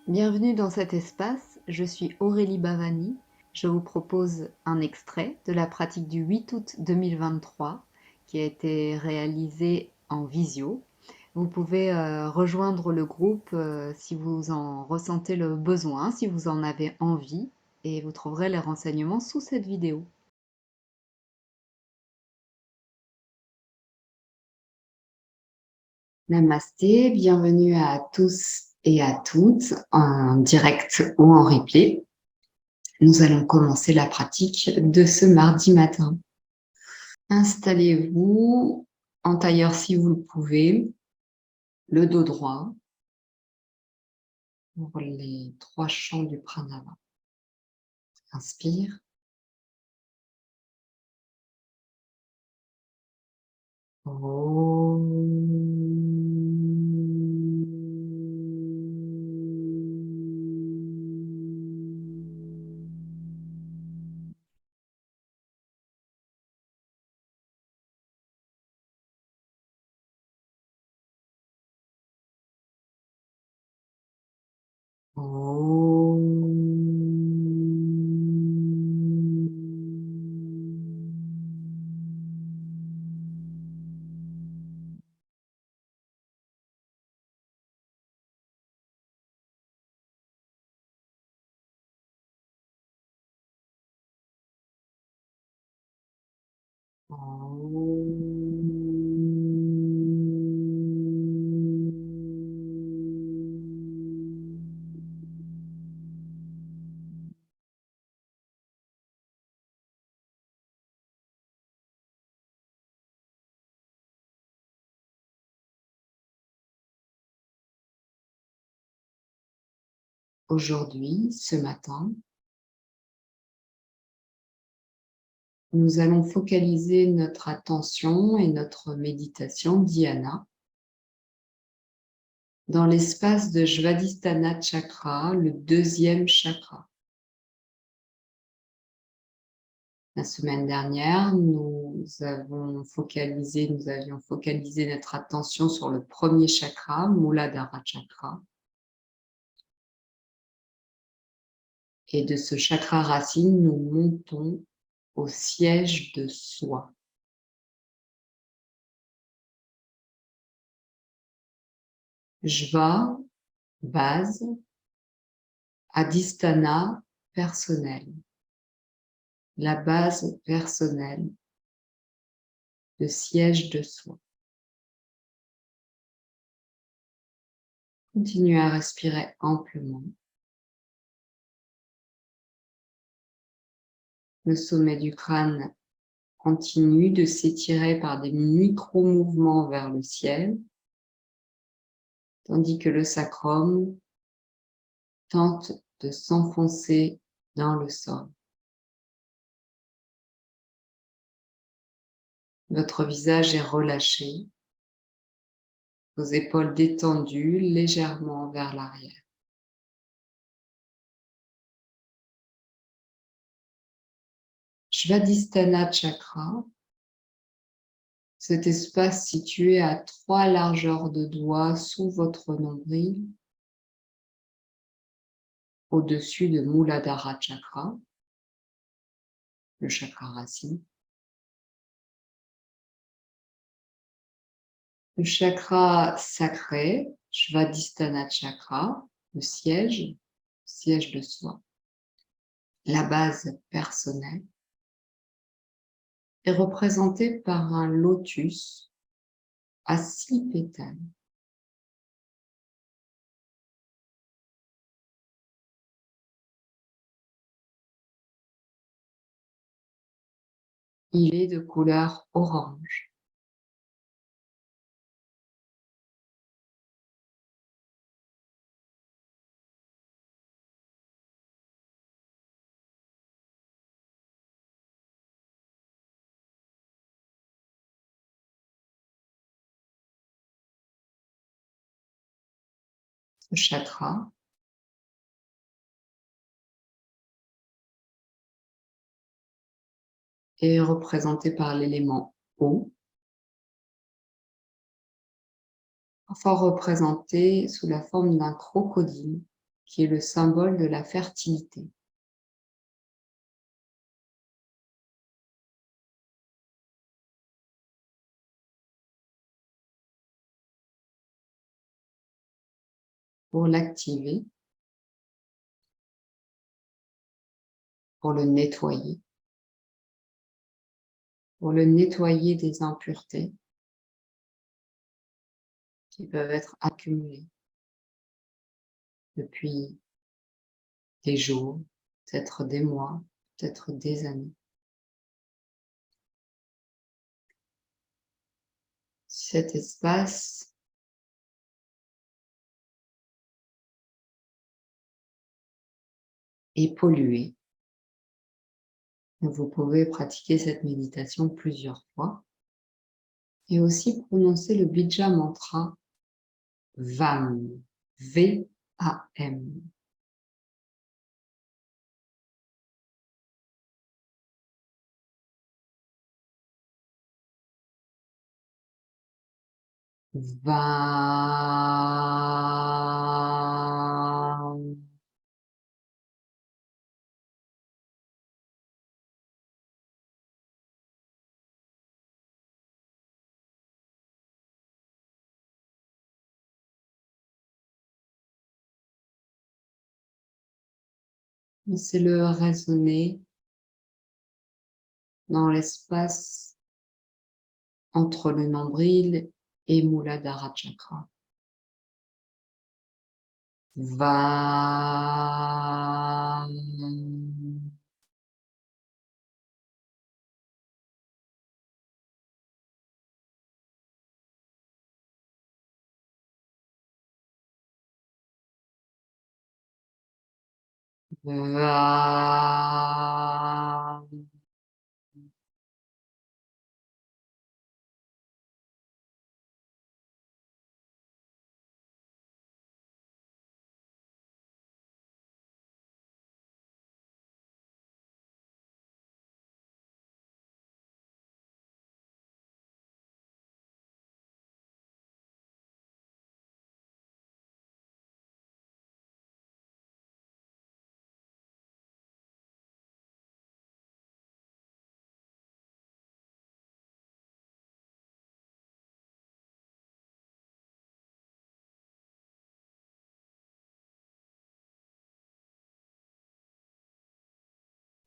Bienvenue dans cet espace, je suis Aurélie Bavani. Je vous propose un extrait de la pratique du 8 août 2023 qui a été réalisée en visio. Vous pouvez rejoindre le groupe si vous en ressentez le besoin, si vous en avez envie, et vous trouverez les renseignements sous cette vidéo. Namasté, bienvenue à tous et à toutes en direct ou en replay. Nous allons commencer la pratique de ce mardi matin. Installez-vous en tailleur si vous le pouvez, le dos droit pour les 3 chants du pranava. Inspire. Aujourd'hui, ce matin, nous allons focaliser notre attention et notre méditation dhyana dans l'espace de Svadhisthana Chakra, le 2e chakra. La semaine dernière, nous avions focalisé notre attention sur le 1er chakra, Muladhara Chakra. Et de ce chakra racine, nous montons au siège de soi. Jva, base, Adhisthana, personnel. La base personnelle, le siège de soi. Continuez à respirer amplement. Le sommet du crâne continue de s'étirer par des micro-mouvements vers le ciel, tandis que le sacrum tente de s'enfoncer dans le sol. Votre visage est relâché, vos épaules détendues légèrement vers l'arrière. Svadhisthana Chakra, cet espace situé à 3 largeurs de doigts sous votre nombril, au-dessus de Muladhara Chakra, le chakra racine. Le chakra sacré, Svadhisthana Chakra, le siège de soi, la base personnelle, est représenté par un lotus à 6 pétales. Il est de couleur orange. Ce chakra est représenté par l'élément eau, parfois représenté sous la forme d'un crocodile qui est le symbole de la fertilité. Pour l'activer, pour le nettoyer des impuretés qui peuvent être accumulées depuis des jours, peut-être des mois, peut-être des années. Cet espace est pollué. Vous pouvez pratiquer cette méditation plusieurs fois et aussi prononcer le Bija Mantra VAM, V-A-M. VAM. Laissez-le résonner dans l'espace entre le nombril et Muladhara Chakra. VAM. VAM.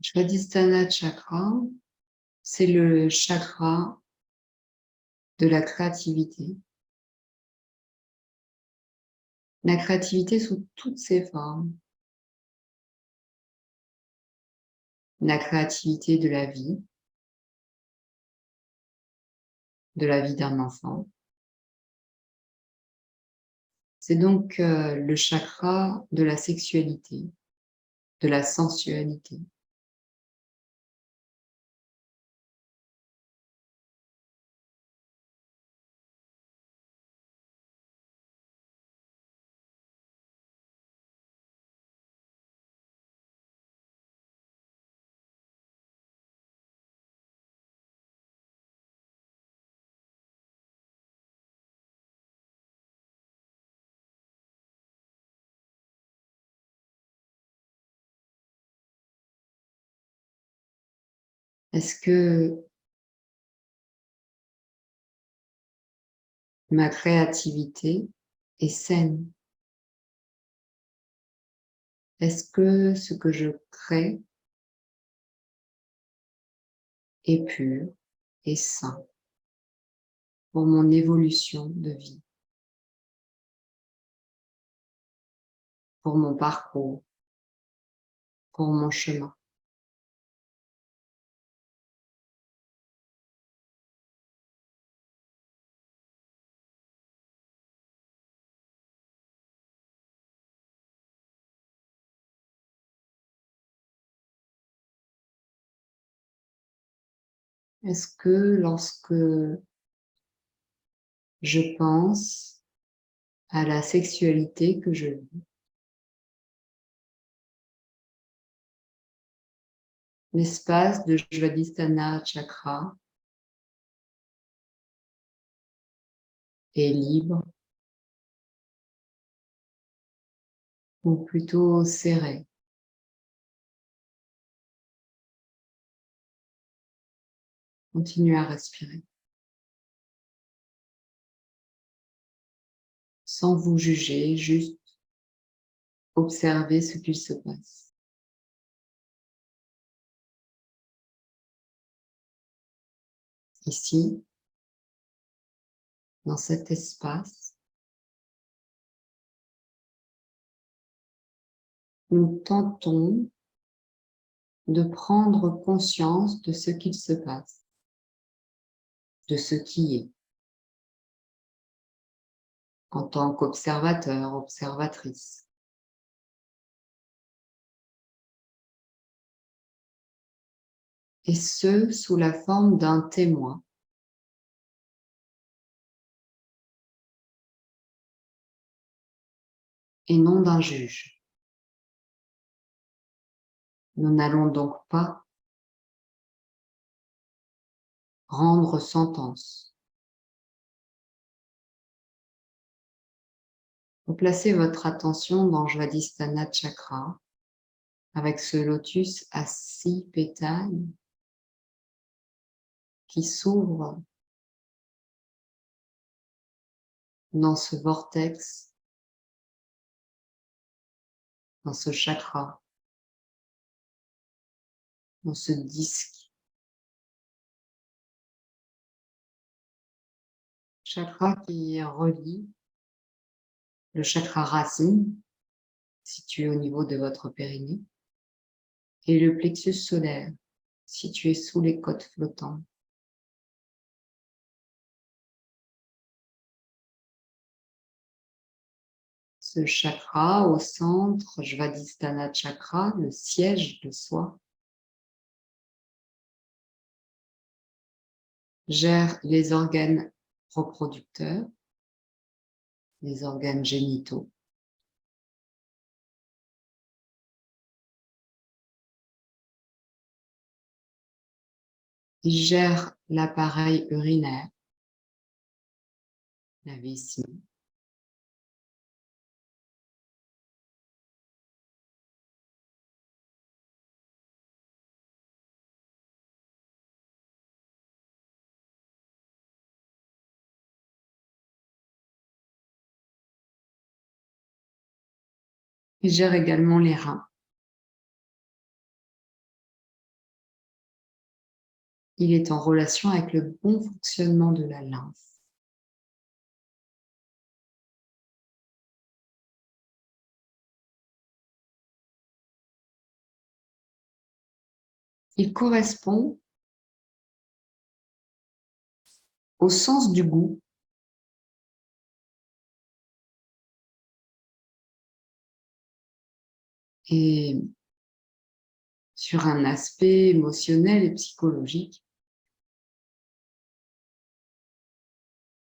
Svadhisthana Chakra, c'est le chakra de la créativité. La créativité sous toutes ses formes. La créativité de la vie d'un enfant. C'est donc le chakra de la sexualité, de la sensualité. Est-ce que ma créativité est saine? Est-ce que ce que je crée est pur et sain pour mon évolution de vie, pour mon parcours, pour mon chemin? Est-ce que lorsque je pense à la sexualité que je vis, l'espace de Svadhisthana Chakra est libre, ou plutôt serré. Continuez à respirer, sans vous juger, juste observer ce qu'il se passe. Ici, dans cet espace, nous tentons de prendre conscience de ce qu'il se passe, de ce qui est, en tant qu'observateur, observatrice. Et ce, sous la forme d'un témoin. Et non d'un juge. Nous n'allons donc pas rendre sentence. Vous placez votre attention dans Svadhisthana Chakra avec ce lotus à 6 pétales qui s'ouvre dans ce vortex, dans ce chakra, dans ce disque. Chakra qui relie le chakra racine, situé au niveau de votre périnée, et le plexus solaire, situé sous les côtes flottantes. Ce chakra au centre, Svadhisthana Chakra, le siège de soi, gère les organes reproducteurs, les organes génitaux. Il gère l'appareil urinaire, la vessie. Il gère également les reins. Il est en relation avec le bon fonctionnement de la lymphe. Il correspond au sens du goût et sur un aspect émotionnel et psychologique.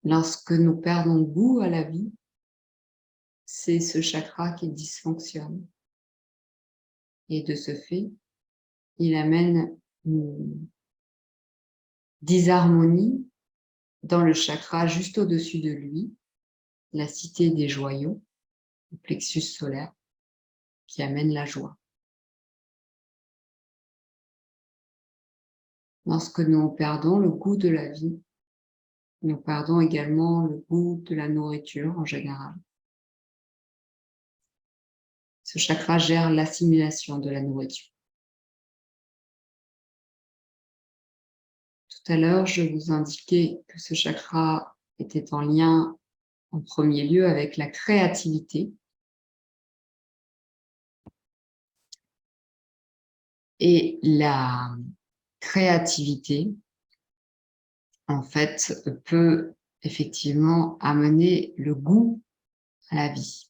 Lorsque nous perdons goût à la vie, c'est ce chakra qui dysfonctionne. Et de ce fait, il amène une disharmonie dans le chakra juste au-dessus de lui, la cité des joyaux, le plexus solaire, qui amène la joie. Lorsque nous perdons le goût de la vie, nous perdons également le goût de la nourriture en général. Ce chakra gère l'assimilation de la nourriture. Tout à l'heure, je vous indiquais que ce chakra était en lien en premier lieu avec la créativité. Et la créativité, en fait, peut effectivement amener le goût à la vie.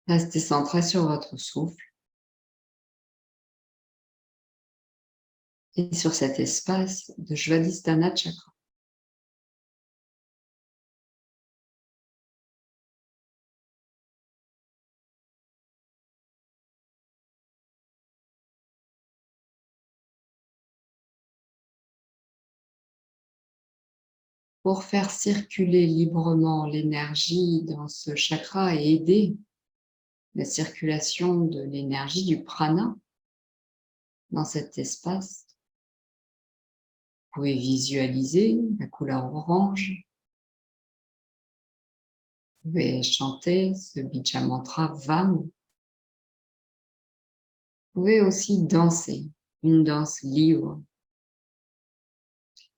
Restez centré sur votre souffle et sur cet espace de Svadhisthana Chakra. pour faire circuler librement l'énergie dans ce chakra et aider la circulation de l'énergie du prana dans cet espace. Vous pouvez visualiser la couleur orange. Vous pouvez chanter ce bija mantra VAM. Vous pouvez aussi danser, une danse libre qui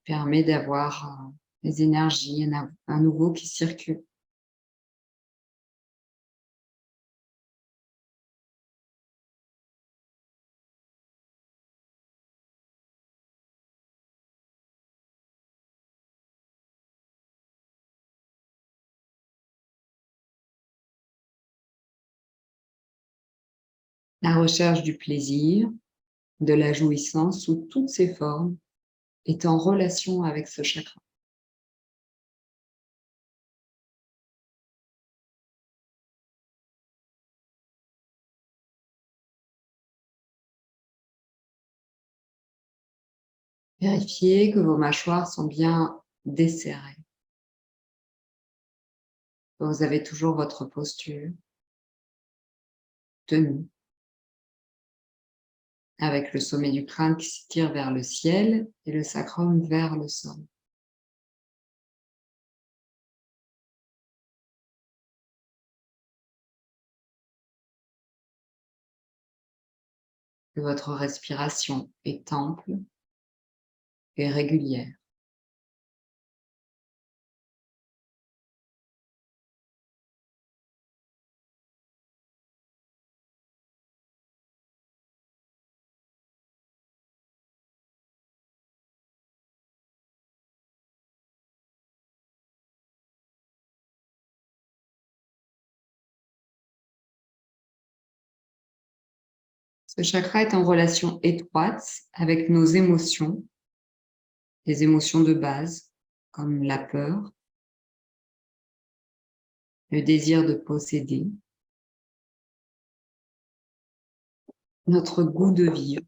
permet d'avoir les énergies à nouveau qui circulent. La recherche du plaisir, de la jouissance sous toutes ses formes est en relation avec ce chakra. Vérifiez que vos mâchoires sont bien desserrées. Vous avez toujours votre posture tenue, avec le sommet du crâne qui s'étire vers le ciel et le sacrum vers le sol. Que votre respiration est ample et régulière. Ce chakra est en relation étroite avec nos émotions, les émotions de base, comme la peur, le désir de posséder, notre goût de vivre.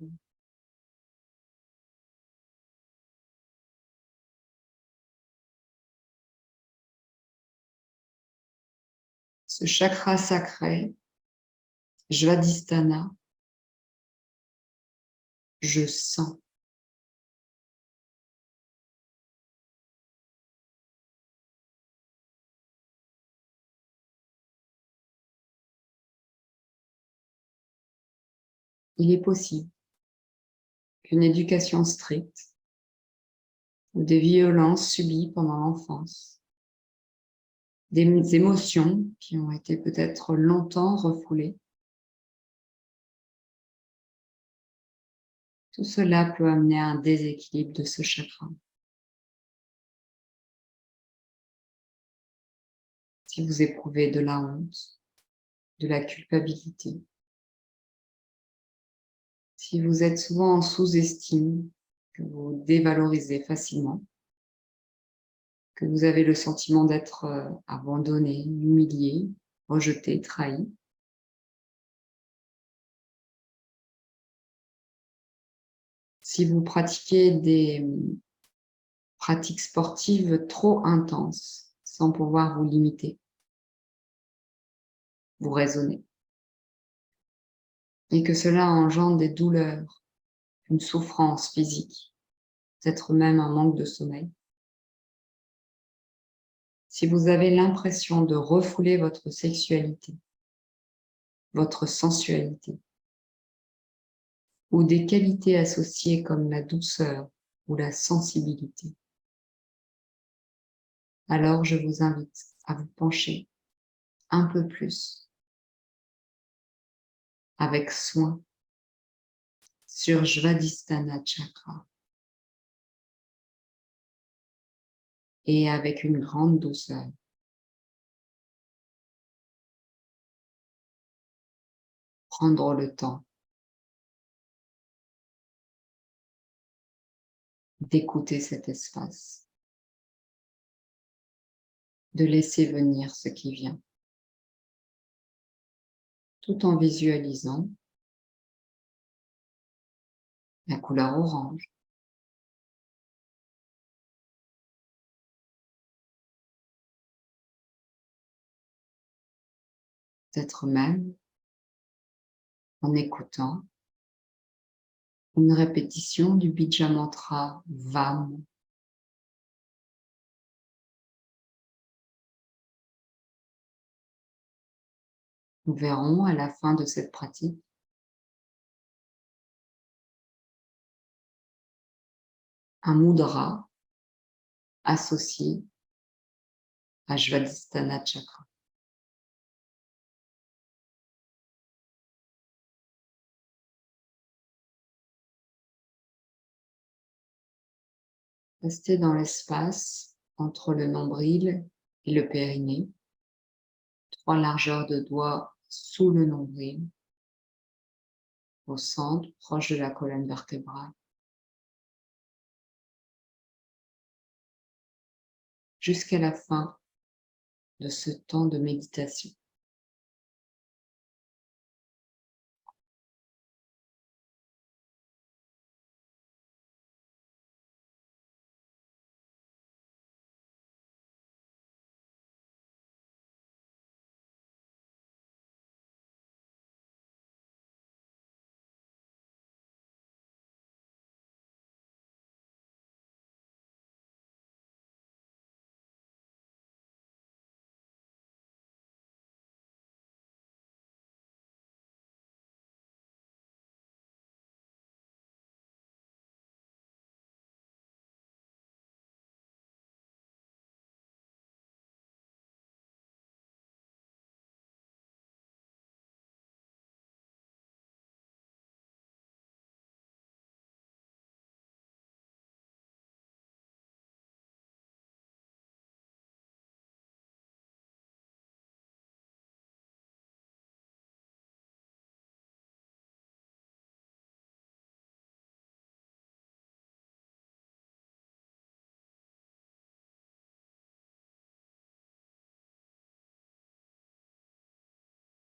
Ce chakra sacré, Svadhisthana, je sens. Il est possible qu'une éducation stricte ou des violences subies pendant l'enfance, des émotions qui ont été peut-être longtemps refoulées, tout cela peut amener à un déséquilibre de ce chakra. Si vous éprouvez de la honte, de la culpabilité, si vous êtes souvent en sous-estime, que vous dévalorisez facilement, que vous avez le sentiment d'être abandonné, humilié, rejeté, trahi, si vous pratiquez des pratiques sportives trop intenses sans pouvoir vous limiter, vous raisonnez, et que cela engendre des douleurs, une souffrance physique, peut-être même un manque de sommeil. Si vous avez l'impression de refouler votre sexualité, votre sensualité, ou des qualités associées comme la douceur ou la sensibilité, alors je vous invite à vous pencher un peu plus, avec soin, sur Svadhisthana Chakra et avec une grande douceur. Prendre le temps d'écouter cet espace, de laisser venir ce qui vient, tout en visualisant la couleur orange, peut-être même en écoutant une répétition du Bija Mantra VAM. Nous verrons à la fin de cette pratique un mudra associé à Svadhisthana Chakra. Restez dans l'espace entre le nombril et le périnée, 3 largeurs de doigts sous le nombril, au centre, proche de la colonne vertébrale, jusqu'à la fin de ce temps de méditation.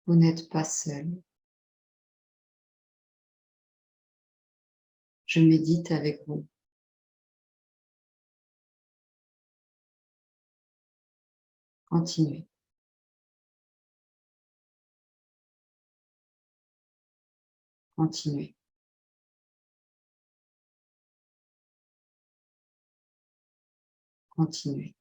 Vous n'êtes pas seul. Je médite avec vous. Continuez. Continuez. Continuez.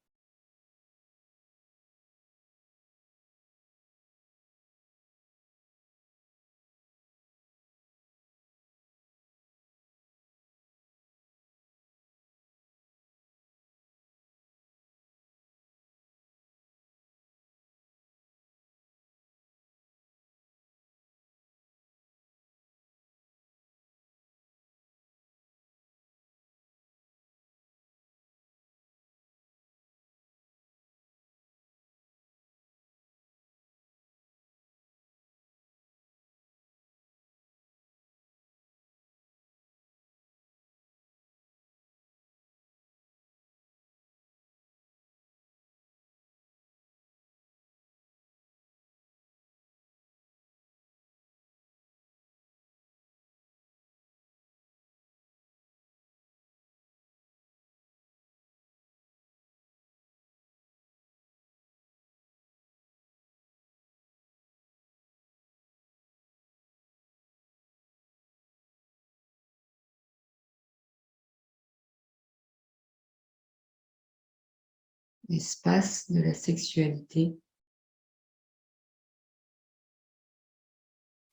L'espace de la sexualité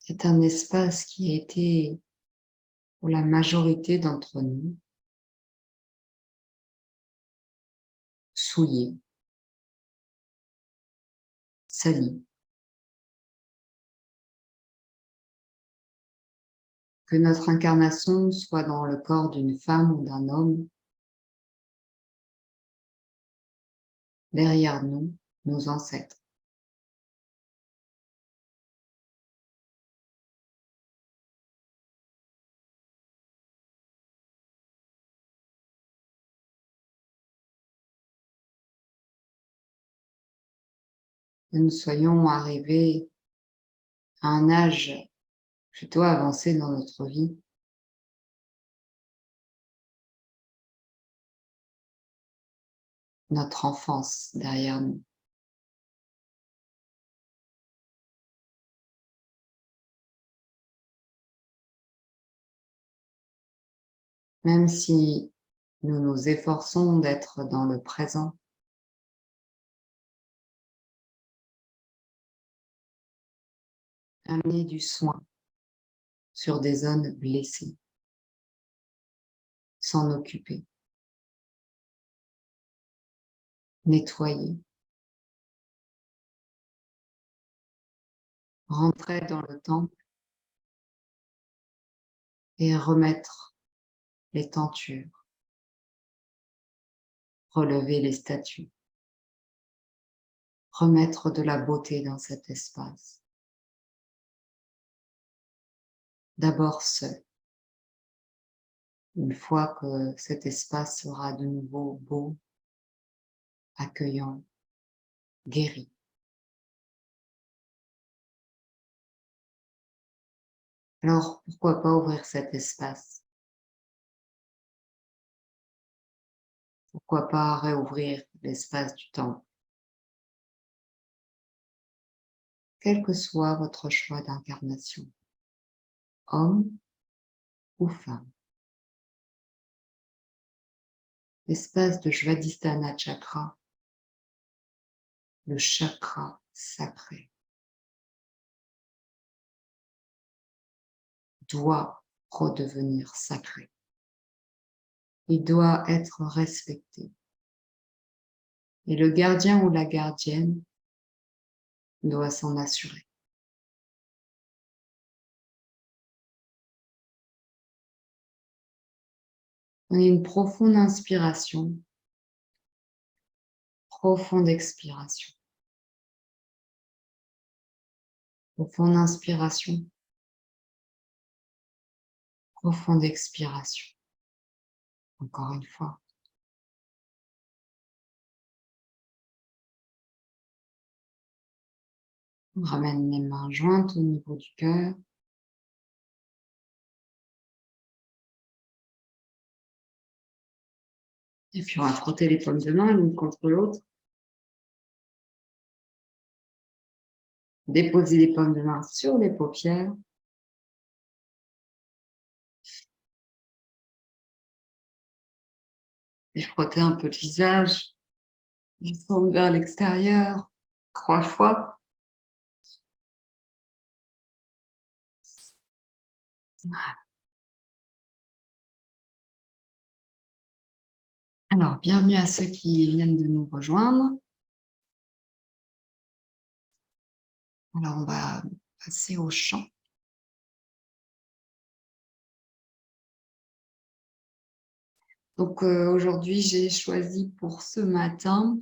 est un espace qui a été, pour la majorité d'entre nous, souillé, sali. Que notre incarnation soit dans le corps d'une femme ou d'un homme, derrière nous, nos ancêtres. Que nous soyons arrivés à un âge plutôt avancé dans notre vie, notre enfance derrière nous. Même si nous nous efforçons d'être dans le présent, amener du soin sur des zones blessées, s'en occuper, nettoyer, rentrer dans le temple et remettre les tentures, relever les statues, remettre de la beauté dans cet espace. D'abord seul. Une fois que cet espace sera de nouveau beau, accueillant, guéri. Alors, pourquoi pas ouvrir cet espace? Pourquoi pas réouvrir l'espace du temple? Quel que soit votre choix d'incarnation, homme ou femme. L'espace de Svadhisthana Chakra, le chakra sacré, doit redevenir sacré. Il doit être respecté. Et le gardien ou la gardienne doit s'en assurer. Prenez une profonde inspiration, profonde expiration. Profonde inspiration, profonde expiration. Encore une fois. On ramène les mains jointes au niveau du cœur. Et puis on va frotter les paumes de main l'une contre l'autre. Déposer les paumes de main sur les paupières. Et frotter un peu le visage. Descendre vers l'extérieur. 3 fois. Alors, bienvenue à ceux qui viennent de nous rejoindre. Alors, on va passer au chant. Donc, aujourd'hui, j'ai choisi pour ce matin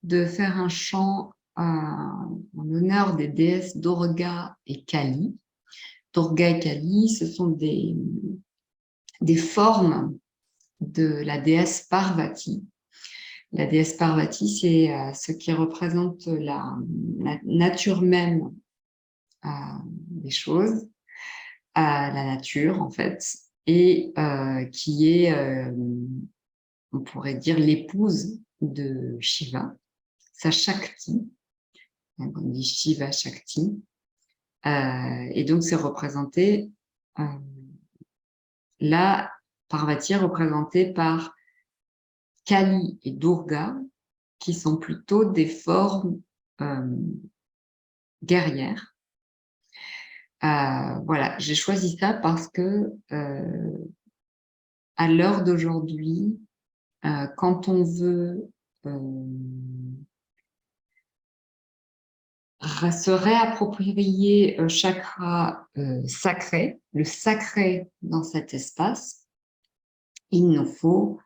de faire un chant en honneur des déesses Durga et Kali. Durga et Kali, ce sont des formes de la déesse Parvati. La déesse Parvati, c'est ce qui représente la nature même des choses, la nature en fait, et qui est, on pourrait dire, l'épouse de Shiva, sa Shakti. On dit Shiva Shakti. Et donc, c'est représenté, là, Parvati est représentée par Kali et Durga, qui sont plutôt des formes guerrières. Voilà, j'ai choisi ça parce que à l'heure d'aujourd'hui, quand on veut se réapproprier chakra sacré, le sacré dans cet espace, il nous faut,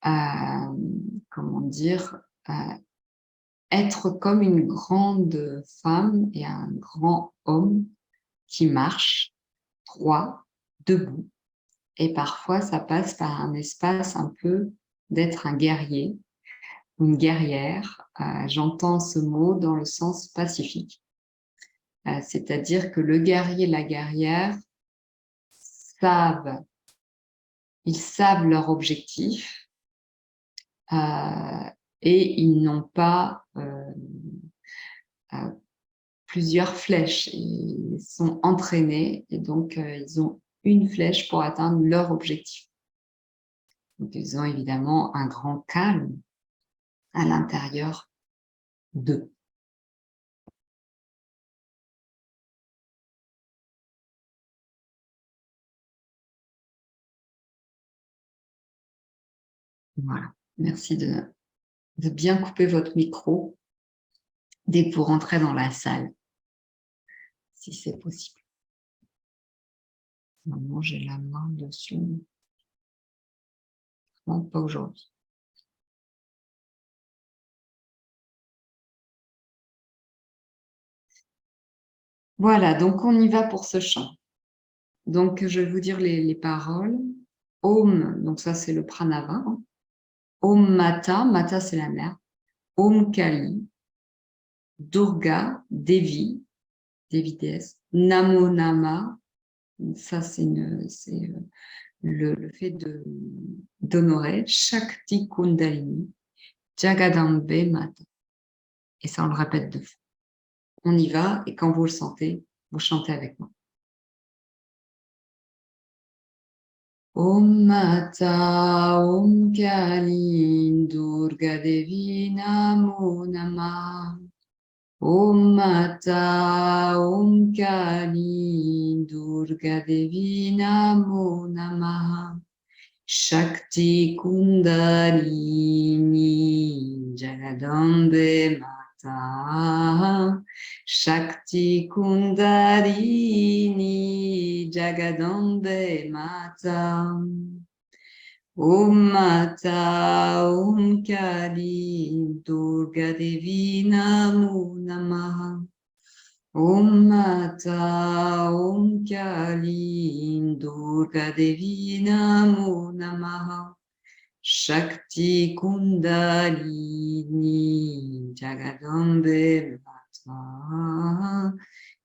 comment dire, être comme une grande femme et un grand homme qui marche droit, debout. Et parfois, ça passe par un espace un peu d'être un guerrier, une guerrière. J'entends ce mot dans le sens pacifique. C'est-à-dire que le guerrier et la guerrière ils savent leur objectif et ils n'ont pas plusieurs flèches. Ils sont entraînés et donc ils ont une flèche pour atteindre leur objectif. Donc, ils ont évidemment un grand calme à l'intérieur d'eux. Voilà. Merci de bien couper votre micro dès que vous rentrez dans la salle, si c'est possible. Normalement, j'ai la main dessus. Non, pas aujourd'hui. Voilà, donc on y va pour ce chant. Donc, je vais vous dire les paroles. Om, donc ça c'est le pranava. Hein. Om Mata, Mata c'est la mère. Om Kali, Durga, Devi, Devi déesse. Namo Nama, ça c'est le fait d'honorer Shakti Kundalini, Jagadambe Mata. Et ça on le répète 2 fois. On y va et quand vous le sentez, vous chantez avec moi. Om Mata, Om Kali, Durga Devi, Namo Namah. Om Mata, Om Kali, Durga Devi, Namo Namah. Shakti Kundalini, Jagadambe Mata. Shakti Kundalini, Jagadambe Mata. Om Mata, Om Kali, Durga Devi, Namo Namah. Om Mata, Om Kali, Durga Devi, Namo Namah. Shakti Kundalini, Jagadambe Mata.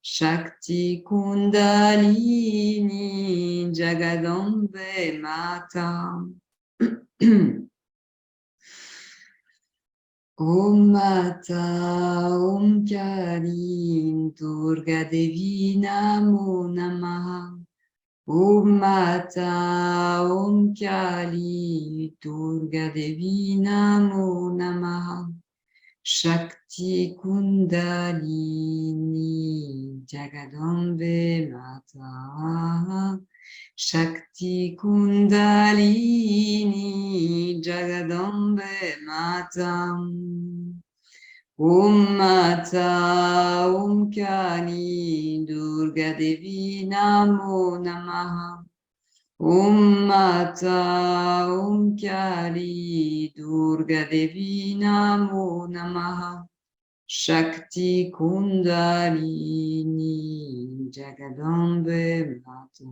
Shakti Kundalini, Jagadambe Mata. Om Mata, Om Kali, Durga Devi, Namo Namah. Om Mata, Om Kali, Durga Devi, Namo Namah. Shakti Kundalini, Jagadambe Mata. Shakti Kundalini, Jagadambe Mata. Om Mata, Om Kali, Durga Devi, Namo Namah. Om Mata, Om Kali, Durga Devi, Namo Namah. Shakti Kundalini, Jagadambe Mata.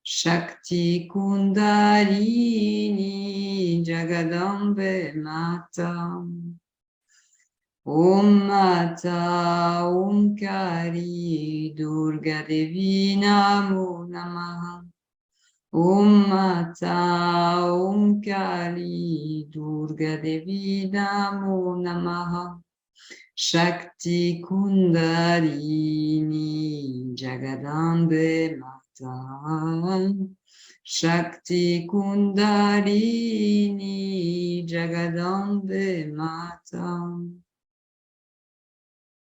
Shakti Kundalini, Jagadambe Mata. Om Mata, Om Kali, Durga Devi, Namo Namah. Om Mata, Om Kali, Durga Devi, Namo Namah. Shakti Kundalini, Jagadambe Mata. Shakti Kundalini, Jagadambe Mata.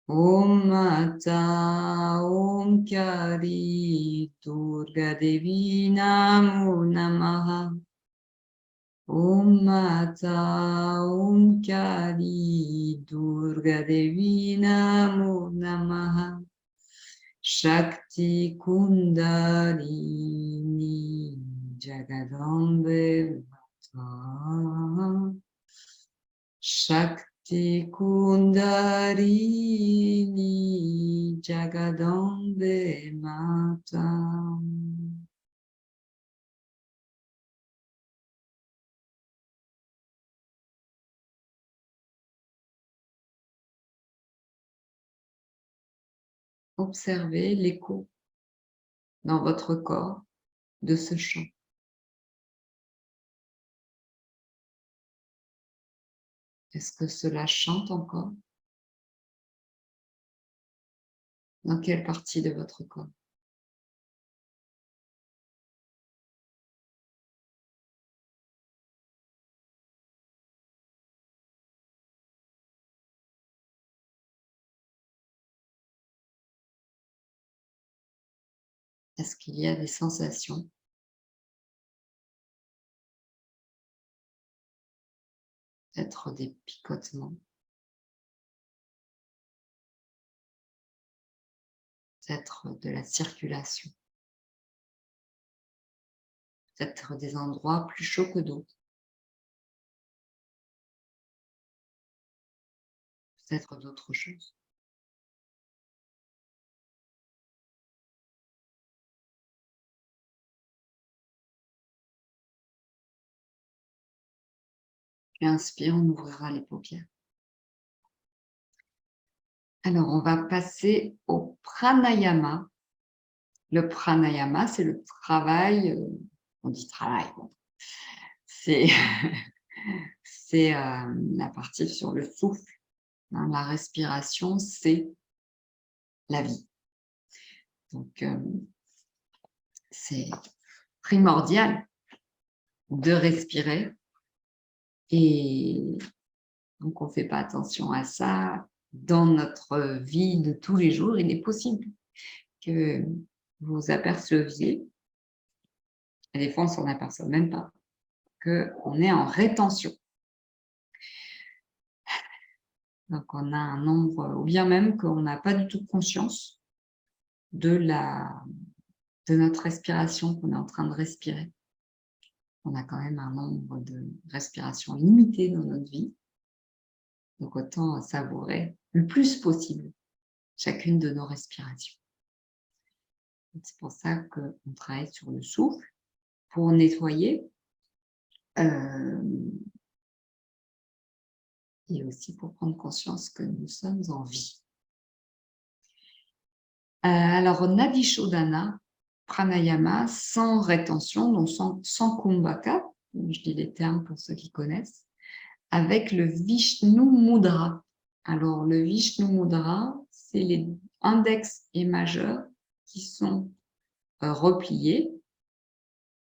Om Mata, Om Kali, Durga Devi, Namo Namah. Om Mata, Om Kali, Durga Devi, Namo Namah. Shakti Kundalini, Jagadambe Mata. Shakti Kundalini, Jagadambe Mata. Observez l'écho dans votre corps de ce chant. Est-ce que cela chante encore? Dans quelle partie de votre corps? Est-ce qu'il y a des sensations? Peut-être des picotements, peut-être de la circulation, peut-être des endroits plus chauds que d'autres, peut-être d'autres choses. Puis inspire, on ouvrira les paupières. Alors, on va passer au pranayama. Le pranayama, c'est le travail, on dit travail, bon, c'est c'est la partie sur le souffle, hein. La respiration, c'est la vie. Donc, c'est primordial de respirer et donc on ne fait pas attention à ça dans notre vie de tous les jours. Il est possible que vous aperceviez, et des fois on ne s'en aperçoit même pas, qu'on est en rétention. Donc on a un nombre, ou bien même qu'on n'a pas du tout conscience de notre respiration, qu'on est en train de respirer. On a quand même un nombre de respirations limité dans notre vie. Donc autant savourer le plus possible chacune de nos respirations. C'est pour ça qu'on travaille sur le souffle pour nettoyer et aussi pour prendre conscience que nous sommes en vie. Alors, Nadi Shodhana, pranayama, sans rétention, donc sans kumbhaka, je dis les termes pour ceux qui connaissent, avec le Vishnu Mudra. Alors, le Vishnu Mudra, c'est les index et majeurs qui sont repliés.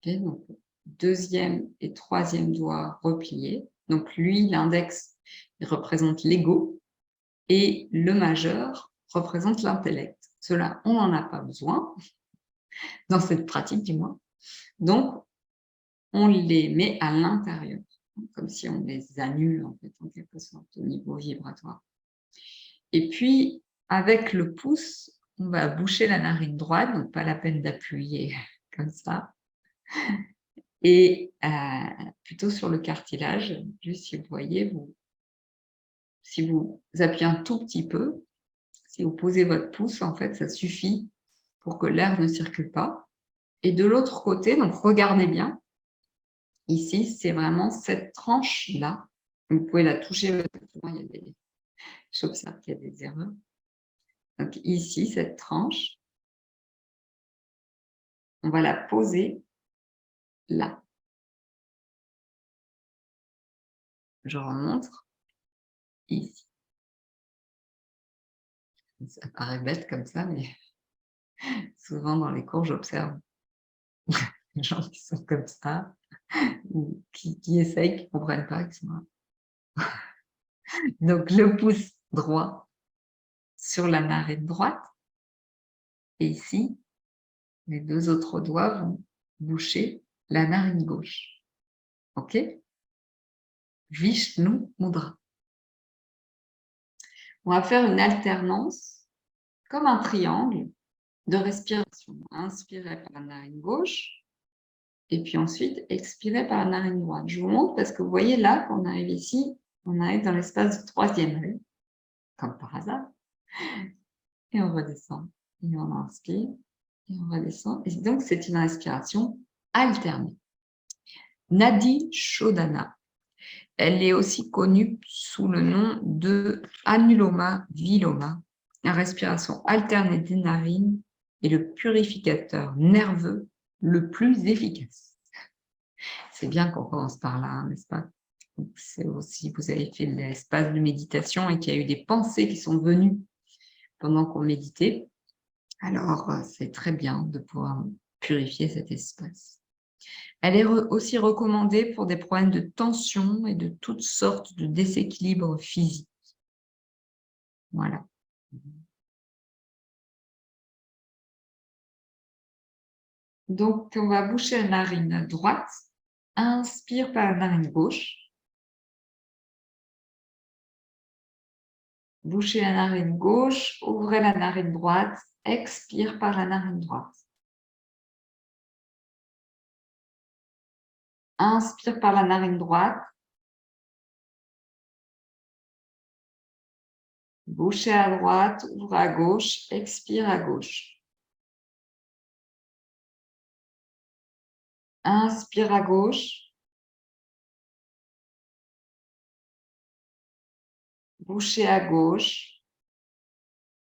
Okay, donc, deuxième et troisième doigt repliés. Donc, lui, l'index, il représente l'ego et le majeur représente l'intellect. Cela, on n'en a pas besoin dans cette pratique du moins. Donc, on les met à l'intérieur, comme si on les annule en fait, en quelque sorte, au niveau vibratoire. Et puis, avec le pouce, on va boucher la narine droite, donc pas la peine d'appuyer comme ça. Et plutôt sur le cartilage, juste si vous voyez, si vous appuyez un tout petit peu, si vous posez votre pouce, en fait, ça suffit pour que l'air ne circule pas. Et de l'autre côté, donc regardez bien, ici, c'est vraiment cette tranche-là. Vous pouvez la toucher, j'observe qu'il y a des erreurs. Donc ici, cette tranche, on va la poser là. Je remontre ici. Ça paraît bête comme ça, mais souvent dans les cours, j'observe les gens qui sont comme ça, ou qui essayent, qui ne comprennent pas, qui sont là. Donc le pouce droit sur la narine droite, et ici, les deux autres doigts vont boucher la narine gauche. OK? Vishnu Mudra. On va faire une alternance, comme un triangle, de respiration. Inspirez par la narine gauche, et puis ensuite, expirez par la narine droite. Je vous montre parce que vous voyez là, quand on arrive ici, on arrive dans l'espace du troisième œil, comme par hasard, et on redescend. Et on inspire, et on redescend. Et donc, c'est une respiration alternée. Nadi Shodhana. Elle est aussi connue sous le nom de Anuloma Viloma, la respiration alternée des narines est le purificateur nerveux le plus efficace. C'est bien qu'on commence par là, n'est-ce pas? C'est aussi, vous avez fait l'espace de méditation et qu'il y a eu des pensées qui sont venues pendant qu'on méditait. Alors, c'est très bien de pouvoir purifier cet espace. Elle est aussi recommandée pour des problèmes de tension et de toutes sortes de déséquilibres physiques. Voilà. Donc, on va boucher la narine droite. Inspire par la narine gauche. Bouchez la narine gauche, ouvrez la narine droite, expire par la narine droite. Inspire par la narine droite. Bouchez à droite, ouvrez à gauche, expire à gauche. Inspire à gauche. Bouchez à gauche.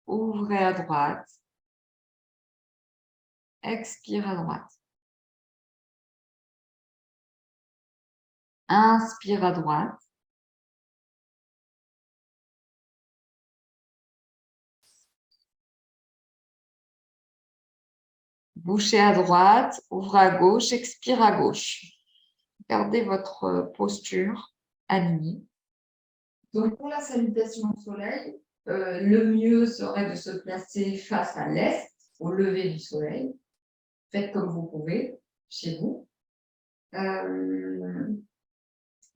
Ouvrez à droite. Expire à droite. Inspire à droite. Bouchez à droite, ouvrez à gauche, expire à gauche. Gardez votre posture alignée. Donc, pour la salutation au soleil, le mieux serait de se placer face à l'est, au lever du soleil. Faites comme vous pouvez, chez vous.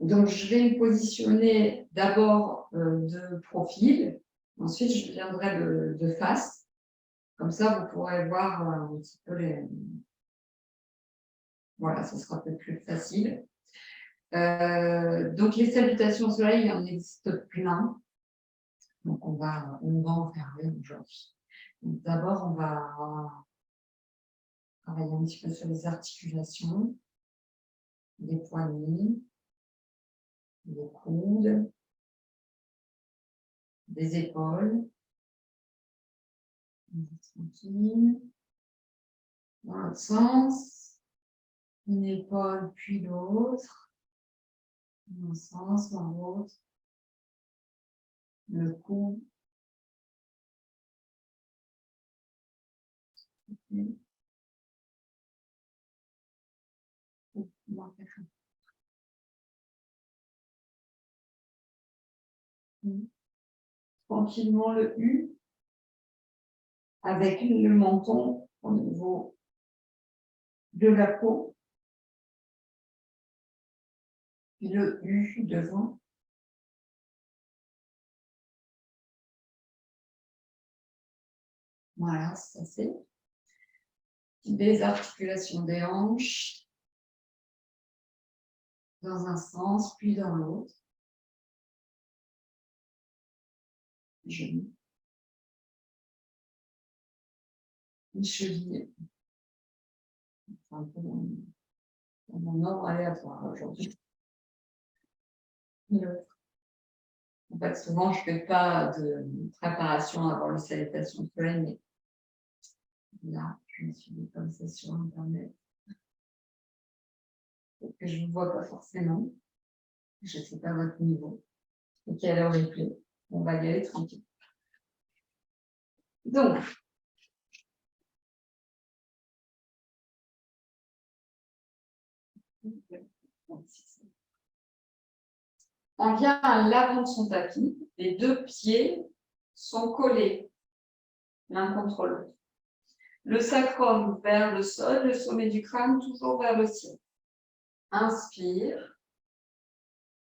Donc, je vais me positionner d'abord de profil. Ensuite, je viendrai de face. Comme ça, vous pourrez voir un petit peu les... Voilà, ce sera peut-être plus facile. Donc, les salutations au soleil, il en existe plein. Donc, on va en parler aujourd'hui. D'abord, on va travailler un petit peu sur les articulations, les poignets, les coudes, les épaules. Tranquille. Dans l'autre sens, une épaule puis l'autre. Dans un sens, dans l'autre. Le cou. Tranquillement le U avec le menton au niveau de la peau. Puis le U devant. Voilà, ça c'est. Des articulations des hanches dans un sens, puis dans l'autre. Genoux. Une cheville. C'est un peu dans mon ordre aléatoire aujourd'hui. En fait, souvent, je ne fais pas de préparation avant la salutation de soleil, mais là, je me suis dit comme ça sur Internet. Que je ne vois pas forcément. Je ne sais pas votre niveau. Et quelle heure il plaît. On va y aller tranquille. Donc, on vient à l'avant de son tapis. Les deux pieds sont collés l'un contre l'autre. Le sacrum vers le sol, le sommet du crâne toujours vers le ciel. Inspire,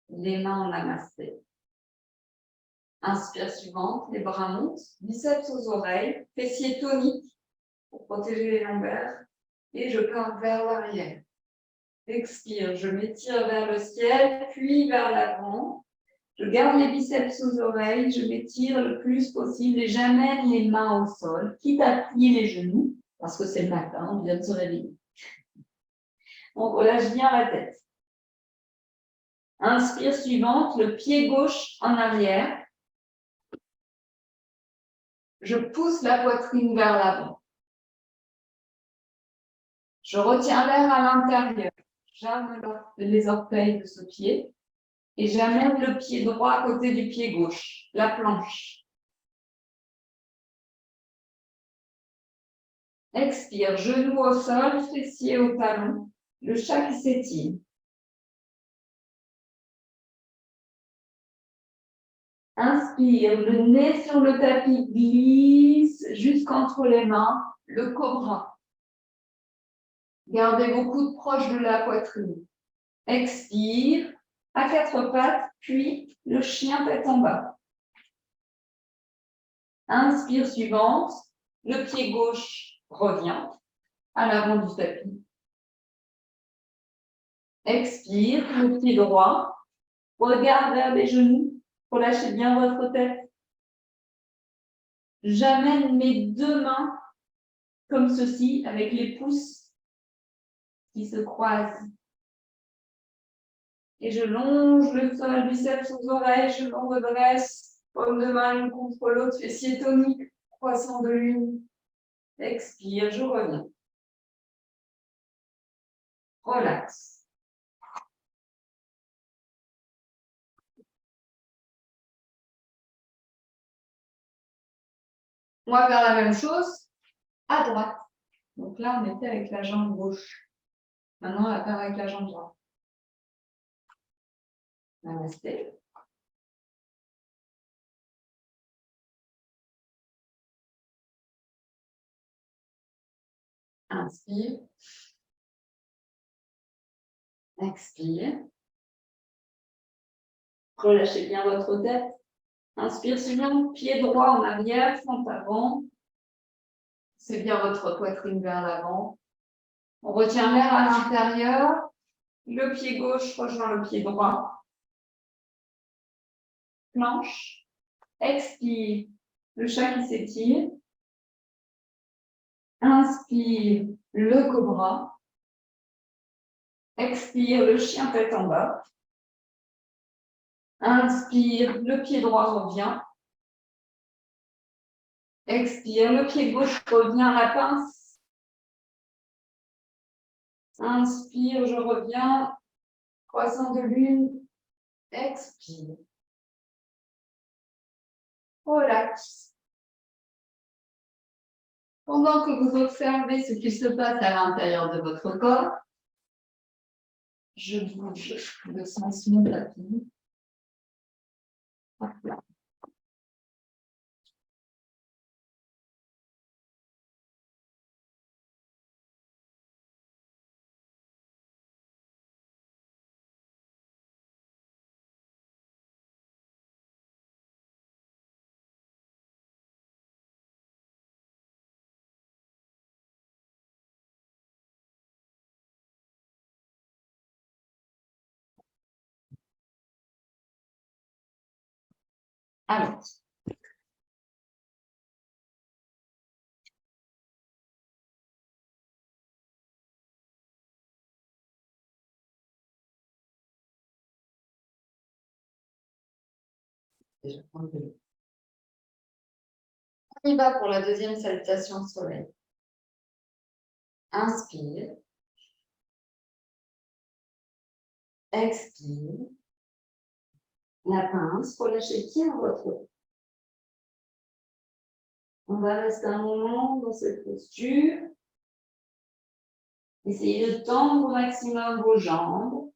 les mains en namasté. Inspire suivante, les bras montent, biceps aux oreilles, fessiers toniques pour protéger les lombaires et je pars vers l'arrière. Expire, je m'étire vers le ciel, puis vers l'avant. Je garde les biceps aux oreilles, je m'étire le plus possible et j'amène les mains au sol, quitte à plier les genoux, parce que c'est le matin, on vient de se réveiller. On relâche bien la tête. Inspire suivante, le pied gauche en arrière. Je pousse la poitrine vers l'avant. Je retiens l'air à l'intérieur. J'arme les orteils de ce pied et j'amène le pied droit à côté du pied gauche, la planche. Expire, genou au sol, fessier au talon, le chat qui s'étire. Inspire, le nez sur le tapis glisse jusqu'entre les mains, le cobra. Gardez vos coudes proches de la poitrine. Expire à quatre pattes, puis le chien tête en bas. Inspire suivante. Le pied gauche revient à l'avant du tapis. Expire, le pied droit. Regard vers les genoux. Relâchez bien votre tête. J'amène mes deux mains comme ceci, avec les pouces qui se croisent. Et je longe le sol, biceps aux oreilles, je me redresse, paume de main l'une contre l'autre, fessier tonique, croissant de lune. Expire, je reviens. Relax. On va faire la même chose à droite. Donc là, on était avec la jambe gauche. Maintenant, on va faire avec la jambe droite. Namasté. Inspire. Expire. Relâchez bien votre tête. Inspire, suivant, pied droit en arrière, front avant. C'est bien votre poitrine vers l'avant. On retient l'air à l'intérieur. Le pied gauche rejoint le pied droit. Planche. Expire. Le chat qui s'étire. Inspire. Le cobra. Expire. Le chien tête en bas. Inspire. Le pied droit revient. Expire. Le pied gauche revient à la pince. Inspire. Je reviens. Croissant de lune. Expire. Relax. Pendant que vous observez ce qui se passe à l'intérieur de votre corps, je bouge le sens mon tapis. Alors, on y va pour la deuxième salutation soleil. Inspire. Expire. La pince, relâchez bien votre tête. On va rester un moment dans cette posture. Essayez de tendre au maximum vos jambes.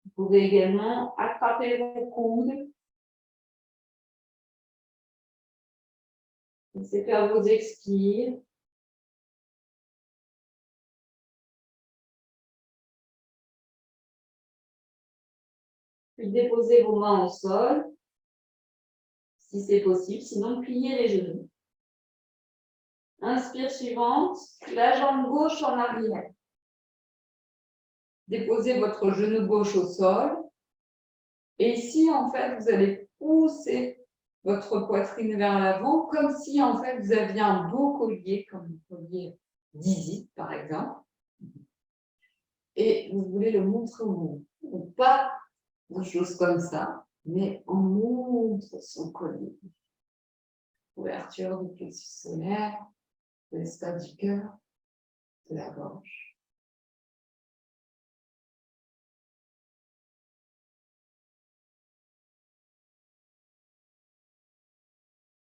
Vous pouvez également attraper vos coudes. Laissez faire vos expires. Puis déposez vos mains au sol, si c'est possible, sinon pliez les genoux. Inspire suivante, la jambe gauche en arrière. Déposez votre genou gauche au sol. Et ici, en fait, vous allez pousser votre poitrine vers l'avant, comme si, en fait, vous aviez un beau collier, comme un collier d'Isis, par exemple. Et vous voulez le montrer au monde. Donc, pas de choses comme ça, mais on montre son collier. Ouverture du plexus solaire, de l'espace du cœur, de la gorge.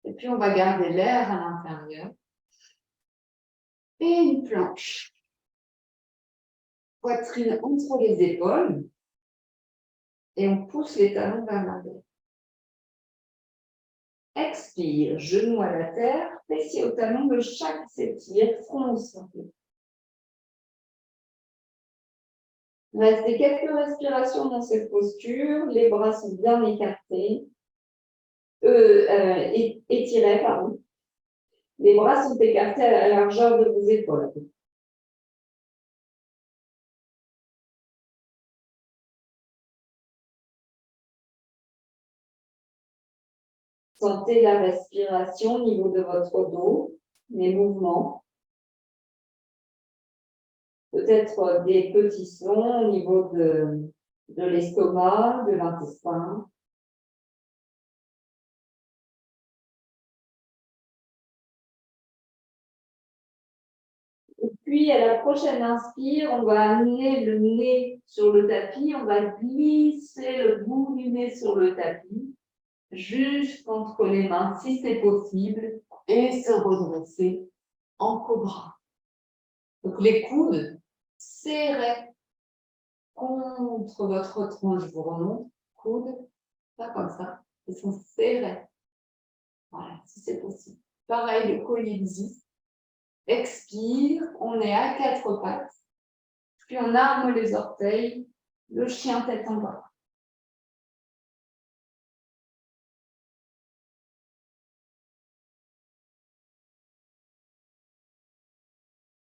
Et puis, on va garder l'air à l'intérieur. Et une planche. Poitrine entre les épaules. Et on pousse les talons vers l'arrière. Expire, genoux à la terre, fessiers au talon, le chat qui s'étire, front au sol. Restez quelques respirations dans cette posture, les bras sont bien écartés, étirés, pardon. Les bras sont écartés à la largeur de vos épaules. Sentez la respiration au niveau de votre dos, les mouvements. Peut-être des petits sons au niveau de l'estomac, de l'intestin. Et puis, à la prochaine inspire, on va amener le nez sur le tapis, on va glisser le bout du nez sur le tapis, juste entre les mains, si c'est possible, et se redresser en cobra. Donc, les coudes serrés contre votre tronche, vous remontez, coudes, pas comme ça, ils sont serrés. Voilà, si c'est possible. Pareil, le collier existe. Expire, on est à quatre pattes. Puis on arme les orteils, le chien tête en bas.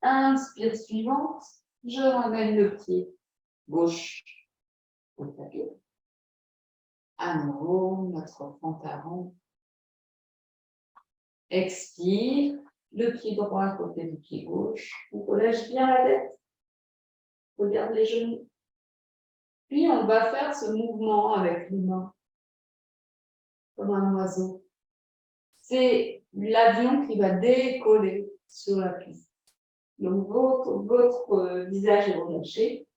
Inspire suivante, je ramène le pied gauche au tapis. À nouveau, notre pantalon. Expire, le pied droit à côté du pied gauche. On relâche bien la tête. Regarde les genoux. Puis on va faire ce mouvement avec les mains, comme un oiseau. C'est l'avion qui va décoller sur la piste. Donc, votre visage est relâché,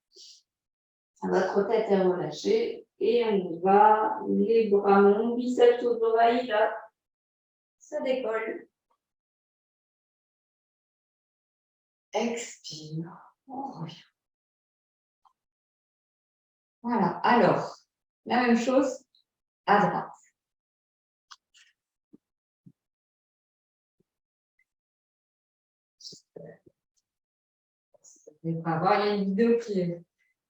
votre tête est relâchée, et on va, les bras longs, biceps aux oreilles, là, ça décolle. Expire, on revient. Voilà, alors, la même chose à droite. On va voir, il y a une vidéo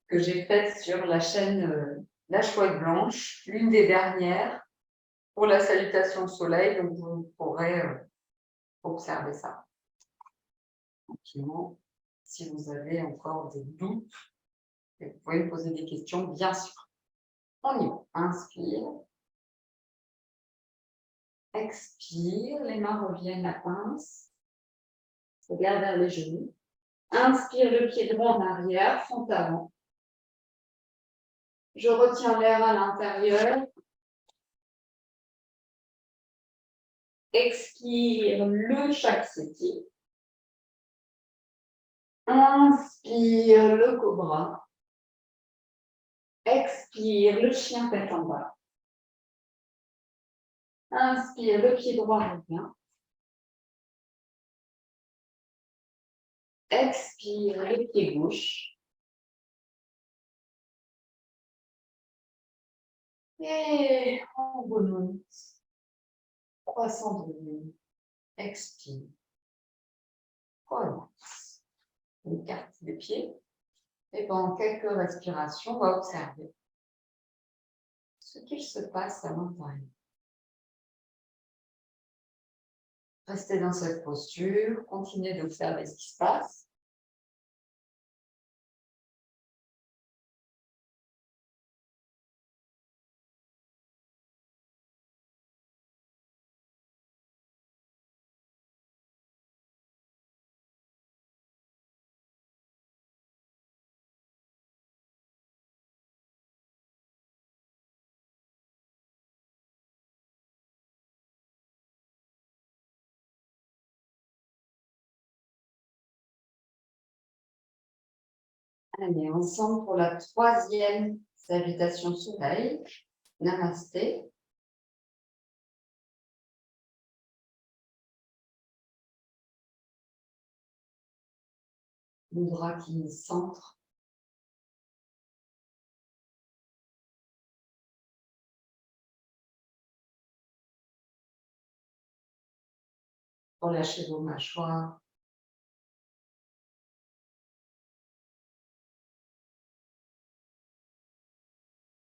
que j'ai faite sur la chaîne La Chouette Blanche, l'une des dernières, pour la salutation au soleil, donc vous pourrez observer ça. Tranquillement, si vous avez encore des doutes, vous pouvez me poser des questions, bien sûr. On y va. Inspire. Expire, les mains reviennent à pince. Regarde vers les genoux. Inspire le pied droit en arrière, front avant. Je retiens l'air à l'intérieur. Expire, le chat s'étire. Inspire, le cobra. Expire, le chien tête en bas. Inspire, le pied droit revient. Expire, le pied gauche. Et on remonte. Croissant de nuit. Expire. Relax. On écarte les pieds. Et pendant quelques respirations, on va observer ce qu'il se passe à l'intérieur. Restez dans cette posture. Continuez d'observer ce qui se passe. Allez, ensemble pour la troisième salutation soleil. Namasté. Mudra qui centre. Relâchez vos mâchoires.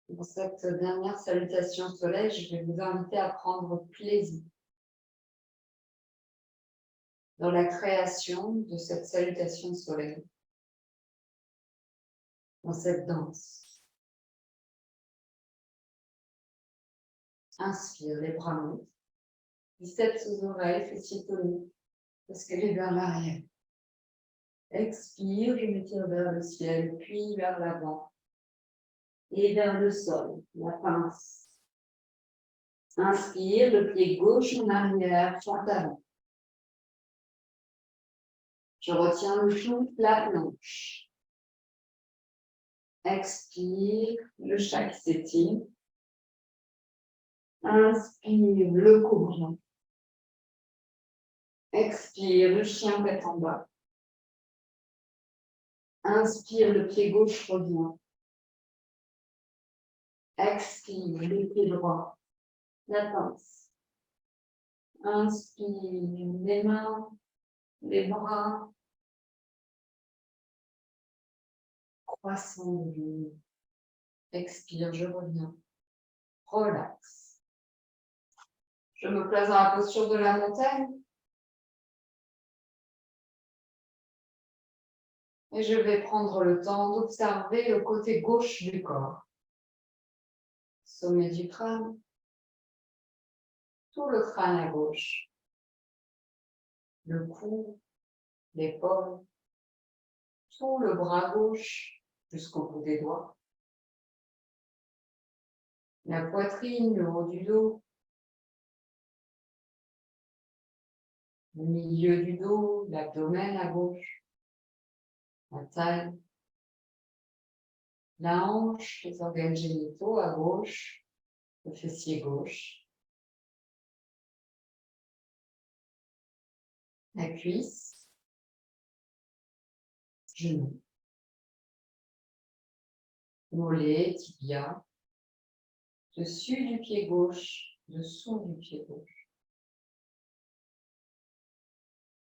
Dans cette dernière salutation soleil, je vais vous inviter à prendre plaisir dans la création de cette salutation soleil, dans cette danse. Inspire, les bras montent, biceps aux oreilles, fessiers toniques, escalier vers l'arrière. Expire, je m'étire vers le ciel, puis vers l'avant et vers le sol, la pince. Inspire, le pied gauche en arrière, pointe avant. Je retiens le souffle, la planche. Expire, le chat qui s'étire. Inspire, le cobra. Expire, le chien tête en bas. Inspire, le pied gauche revient. Expire, le pied droit. La pince. Inspire, les mains, les bras. Croissant de lune. Expire, je reviens. Relax. Je me place dans la posture de la montagne. Et je vais prendre le temps d'observer le côté gauche du corps. Sommet du crâne. Tout le crâne à gauche. Le cou, l'épaule. Tout le bras gauche jusqu'au bout des doigts. La poitrine, le haut du dos. Le milieu du dos, l'abdomen à gauche. La taille. La hanche, les organes génitaux à gauche. Le fessier gauche. La cuisse. Genou. Mollet, tibia. Dessus du pied gauche, dessous du pied gauche.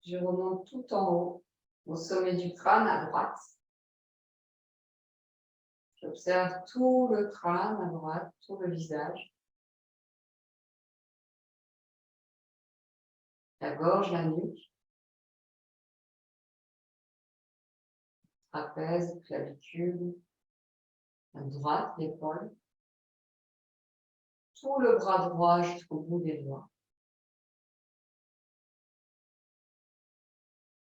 Je remonte tout en haut, au sommet du crâne à droite. J'observe tout le crâne à droite, tout le visage. La gorge, la nuque. Trapèze, clavicule. À droite, l'épaule. Tout le bras droit jusqu'au bout des doigts.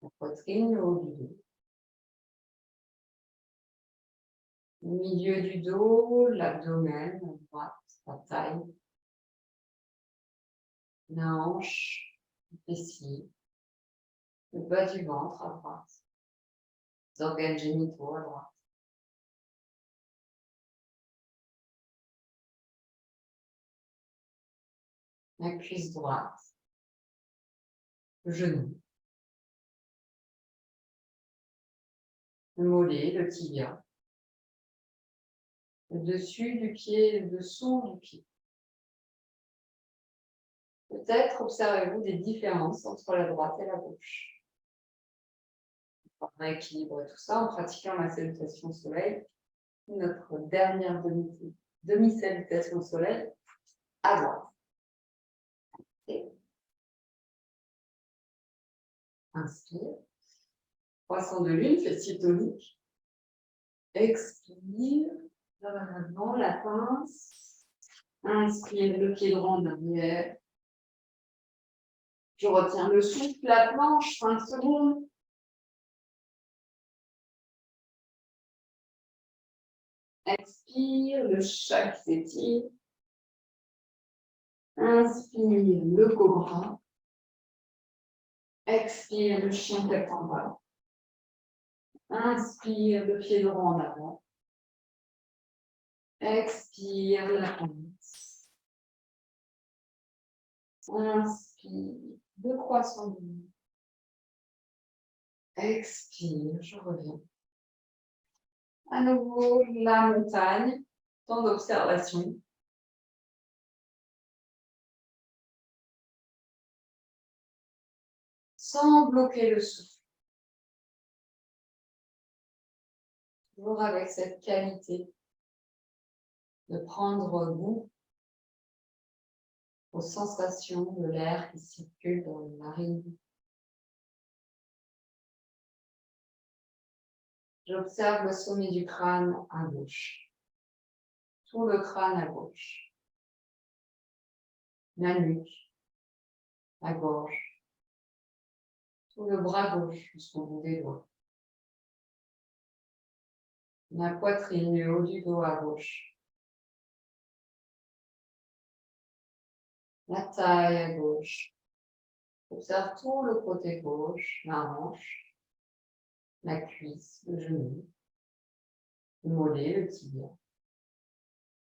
La poitrine, le haut du dos. Le milieu du dos, l'abdomen, à droite, la taille. La hanche, le fessier. Le bas du ventre à droite. Les organes génitaux à droite. La cuisse droite. Le genou. Le mollet, le tibia. Le dessus du pied, le dessous du pied. Peut-être observez-vous des différences entre la droite et la gauche. On va équilibrer tout ça en pratiquant la salutation soleil, notre dernière demi-salutation soleil à droite. Et inspire. Poisson de lune, fessier tonique. Expire. Vers l'avant, la pince. Inspire, le pied droit en arrière. Je retiens le souffle, la planche, 5 secondes. Expire, le chat qui s'étire. Inspire, le cobra. Expire, le chien tête en bas. Inspire, le pied droit en avant. Expire, la pince. Inspire, le croissant de lune. Expire, je reviens. À nouveau, la montagne, temps d'observation. sans bloquer le souffle. Toujours avec cette qualité de prendre goût aux sensations de l'air qui circule dans les narines. J'observe le sommet du crâne à gauche, tout le crâne à gauche, la nuque, la gorge, tout le bras gauche jusqu'au bout des doigts, la poitrine, le haut du dos à gauche, la taille à gauche. Observe tout le côté gauche, la hanche, la cuisse, le genou, le mollet, le tibia,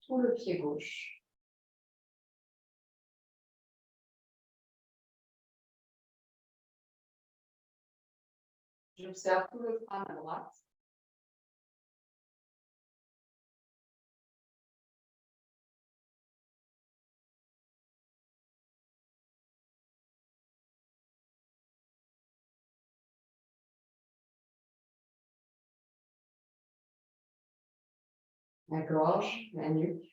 tout le pied gauche. J'observe tout le crâne à droite. La gorge, la nuque,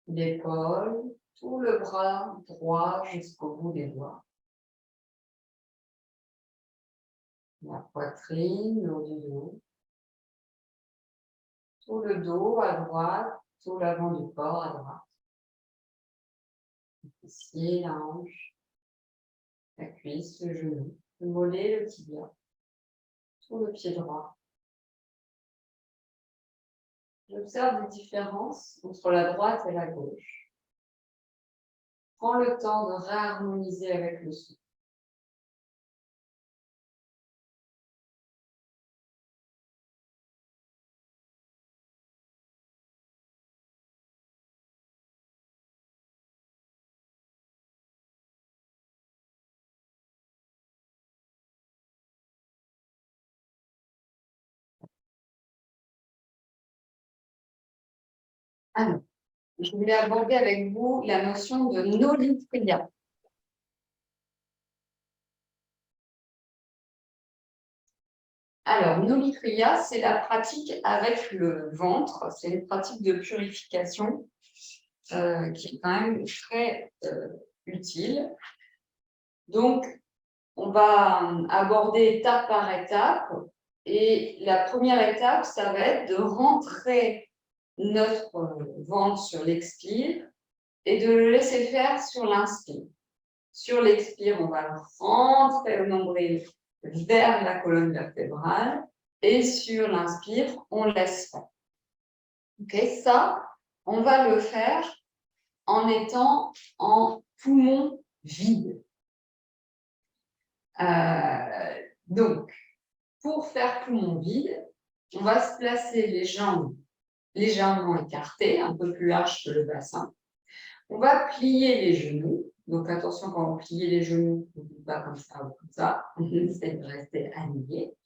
l'épaule, tout le bras droit jusqu'au bout des doigts. La poitrine, le haut du dos, tout le dos à droite, tout l'avant du corps à droite. Ici, la hanche, la cuisse, le genou, le mollet, le tibia, tout le pied droit. J'observe des différences entre la droite et la gauche. Prends le temps de réharmoniser avec le souffle. Alors, je voulais aborder avec vous la notion de nolitria. Alors, nolitria, c'est la pratique avec le ventre. C'est une pratique de purification qui est quand même très utile. Donc, on va aborder étape par étape. Et la première étape, ça va être de rentrer notre ventre sur l'expire et de le laisser faire sur l'inspire. Sur l'expire, on va rentrer le nombril vers la colonne vertébrale et sur l'inspire, on laisse faire. Ok, ça, on va le faire en étant en poumon vide. Donc, pour faire poumon vide, on va se placer les jambes légèrement écartées, un peu plus larges que le bassin. On va plier les genoux. Donc, attention, quand vous pliez les genoux, pas comme ça ou comme ça. On essaie de rester aligné.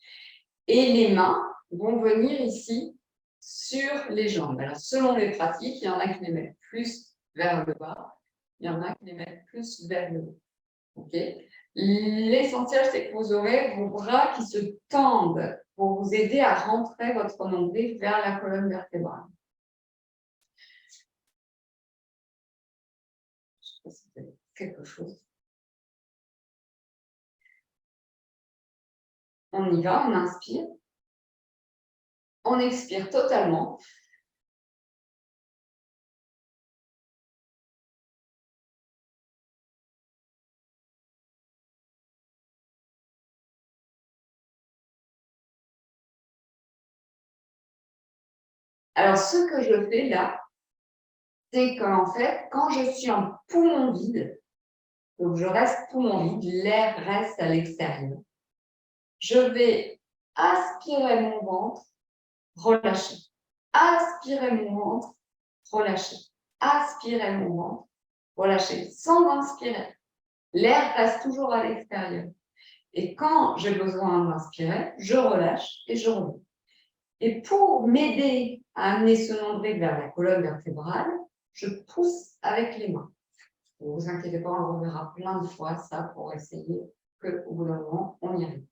Et les mains vont venir ici sur les jambes. Alors, selon les pratiques, il y en a qui les mettent plus vers le bas, il y en a qui les mettent plus vers le haut. Okay. L'essentiel, c'est que vous aurez vos bras qui se tendent pour vous aider à rentrer votre nombril vers la colonne vertébrale. Je sais pas si vous avez quelque chose. On y va, on inspire. On expire totalement. Alors, ce que je fais là, c'est qu'en fait, quand je suis en poumon vide, donc je reste poumon vide, l'air reste à l'extérieur, je vais aspirer mon ventre, relâcher. Aspirer mon ventre, relâcher. Aspirer mon ventre, relâcher. Sans inspirer. L'air reste toujours à l'extérieur. Et quand j'ai besoin d'inspirer, je relâche et je reviens. Et pour m'aider à amener ce nombril vers la colonne vertébrale, je pousse avec les mains. Ne vous inquiétez pas, on le reverra plein de fois, ça, pour essayer qu'au bout d'un moment, on y arrive.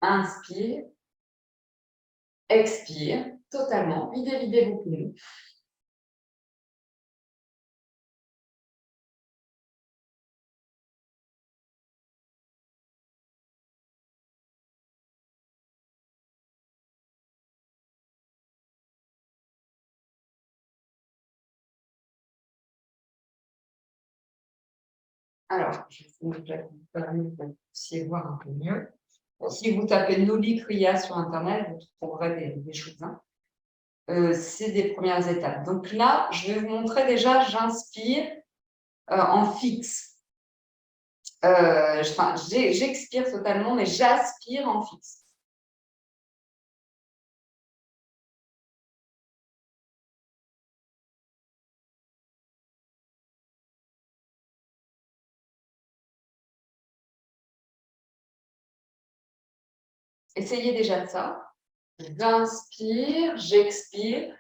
Inspire. Expire totalement. Videz vos poumons. Alors, je vais vous permettre que vous puissiez voir un peu mieux. Si vous tapez Noli Kriya sur Internet, vous trouverez des choses. C'est des premières étapes. Donc là, je vais vous montrer déjà, j'inspire en fixe. J'expire totalement, mais j'aspire en fixe. Essayez déjà ça. J'inspire, j'expire.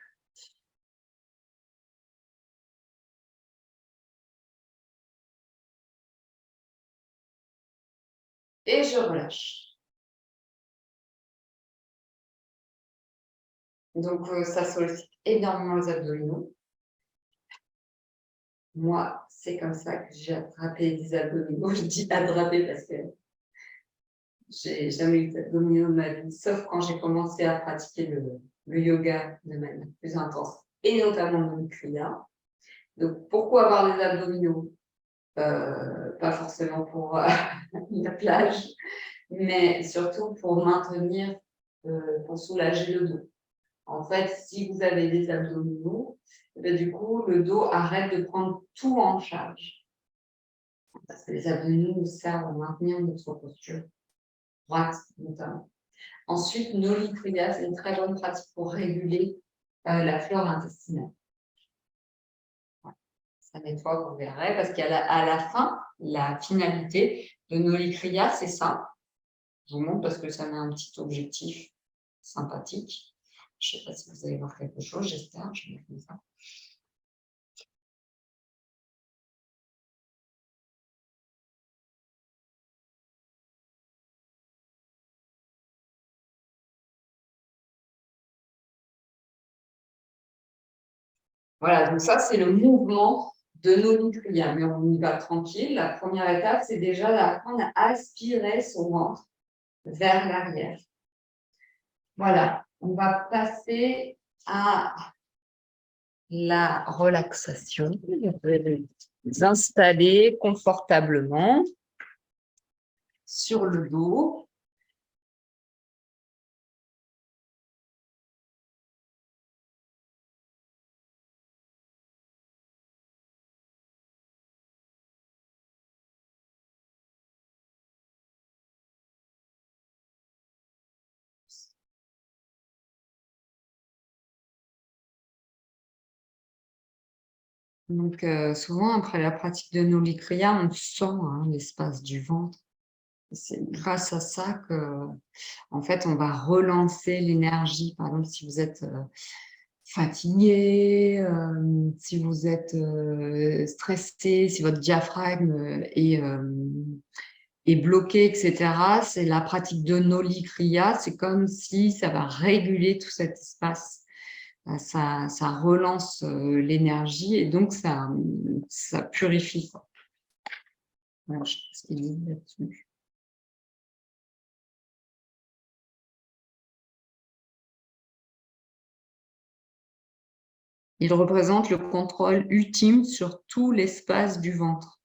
Et je relâche. Donc, ça sollicite énormément les abdominaux. Moi, c'est comme ça que j'ai attrapé des abdominaux. Je dis attraper parce que j'ai jamais eu d'abdominaux de ma vie, sauf quand j'ai commencé à pratiquer le yoga de manière plus intense, et notamment le kriya. Donc, pourquoi avoir des abdominaux? Pas forcément pour la plage, mais surtout pour maintenir, pour soulager le dos. En fait, si vous avez des abdominaux, du coup, le dos arrête de prendre tout en charge. Parce que les abdominaux nous servent à maintenir notre posture droite, notamment. Ensuite, Noli Kriya, c'est une très bonne pratique pour réguler la flore intestinale. Ça nettoie, vous verrez, parce qu'à la fin, la finalité de Noli Kriya, c'est ça. Je vous montre parce que ça met un petit objectif sympathique. Je ne sais pas si vous allez voir quelque chose, j'espère. Je vais mettre ça. Voilà, donc ça, c'est le mouvement de Noli Kriya. Mais on y va tranquille. La première étape, c'est déjà d'apprendre à aspirer son ventre vers l'arrière. Voilà, on va passer à la relaxation. Vous pouvez vous installer confortablement sur le dos. Donc, souvent, après la pratique de Noli Kriya, on sent l'espace du ventre. C'est grâce à ça que, en fait, on va relancer l'énergie. Par exemple, si vous êtes fatigué, si vous êtes stressé, si votre diaphragme est bloqué, etc., c'est la pratique de Noli Kriya. C'est comme si ça va réguler tout cet espace. Ça relance l'énergie et donc ça purifie. Alors, je sais pas ce qu'il dit là-dessus. Il représente le contrôle ultime sur tout l'espace du ventre.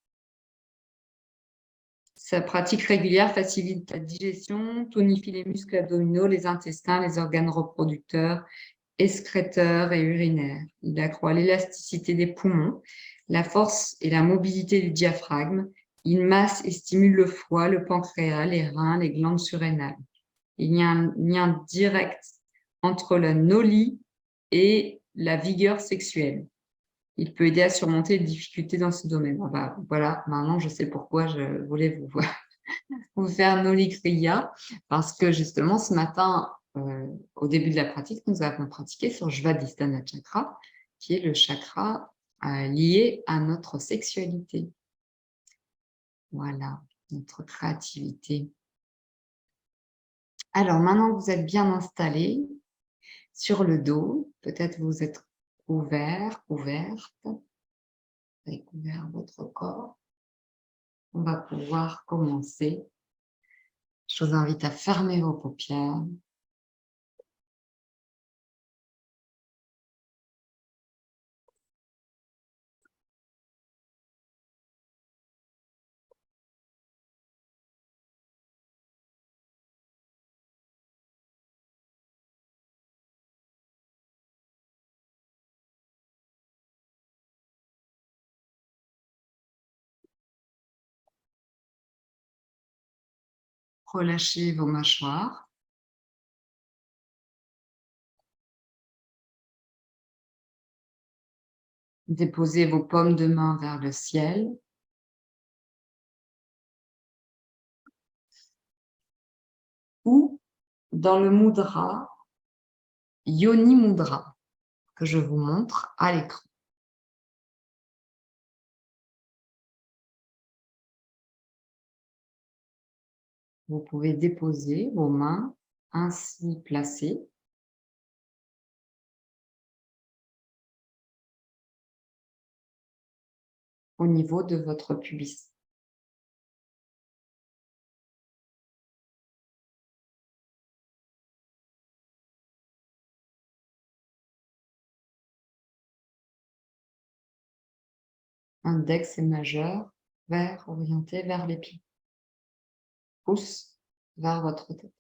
Sa pratique régulière facilite la digestion, tonifie les muscles abdominaux, les intestins, les organes reproducteurs, excréteurs et urinaires. Il accroît l'élasticité des poumons, la force et la mobilité du diaphragme. Il masse et stimule le foie, le pancréas, les reins, les glandes surrénales. Il y a un lien direct entre la Noli et la vigueur sexuelle. Il peut aider à surmonter les difficultés dans ce domaine. Voilà, maintenant je sais pourquoi je voulais vous faire Noli Kriya, parce que justement ce matin, au début de la pratique, nous avons pratiqué sur Svadhisthana Chakra, qui est le chakra liées à notre sexualité. Voilà, notre créativité. Alors, maintenant que vous êtes bien installé sur le dos, peut-être vous êtes ouvert, ouverte, vous avez couvert votre corps. On va pouvoir commencer. Je vous invite à fermer vos paupières. Relâchez vos mâchoires. Déposez vos paumes de main vers le ciel. Ou dans le mudra, Yoni Mudra, que je vous montre à l'écran. Vous pouvez déposer vos mains ainsi placées au niveau de votre pubis. Index et majeur orienté vers les pieds. Pouce vers votre tête.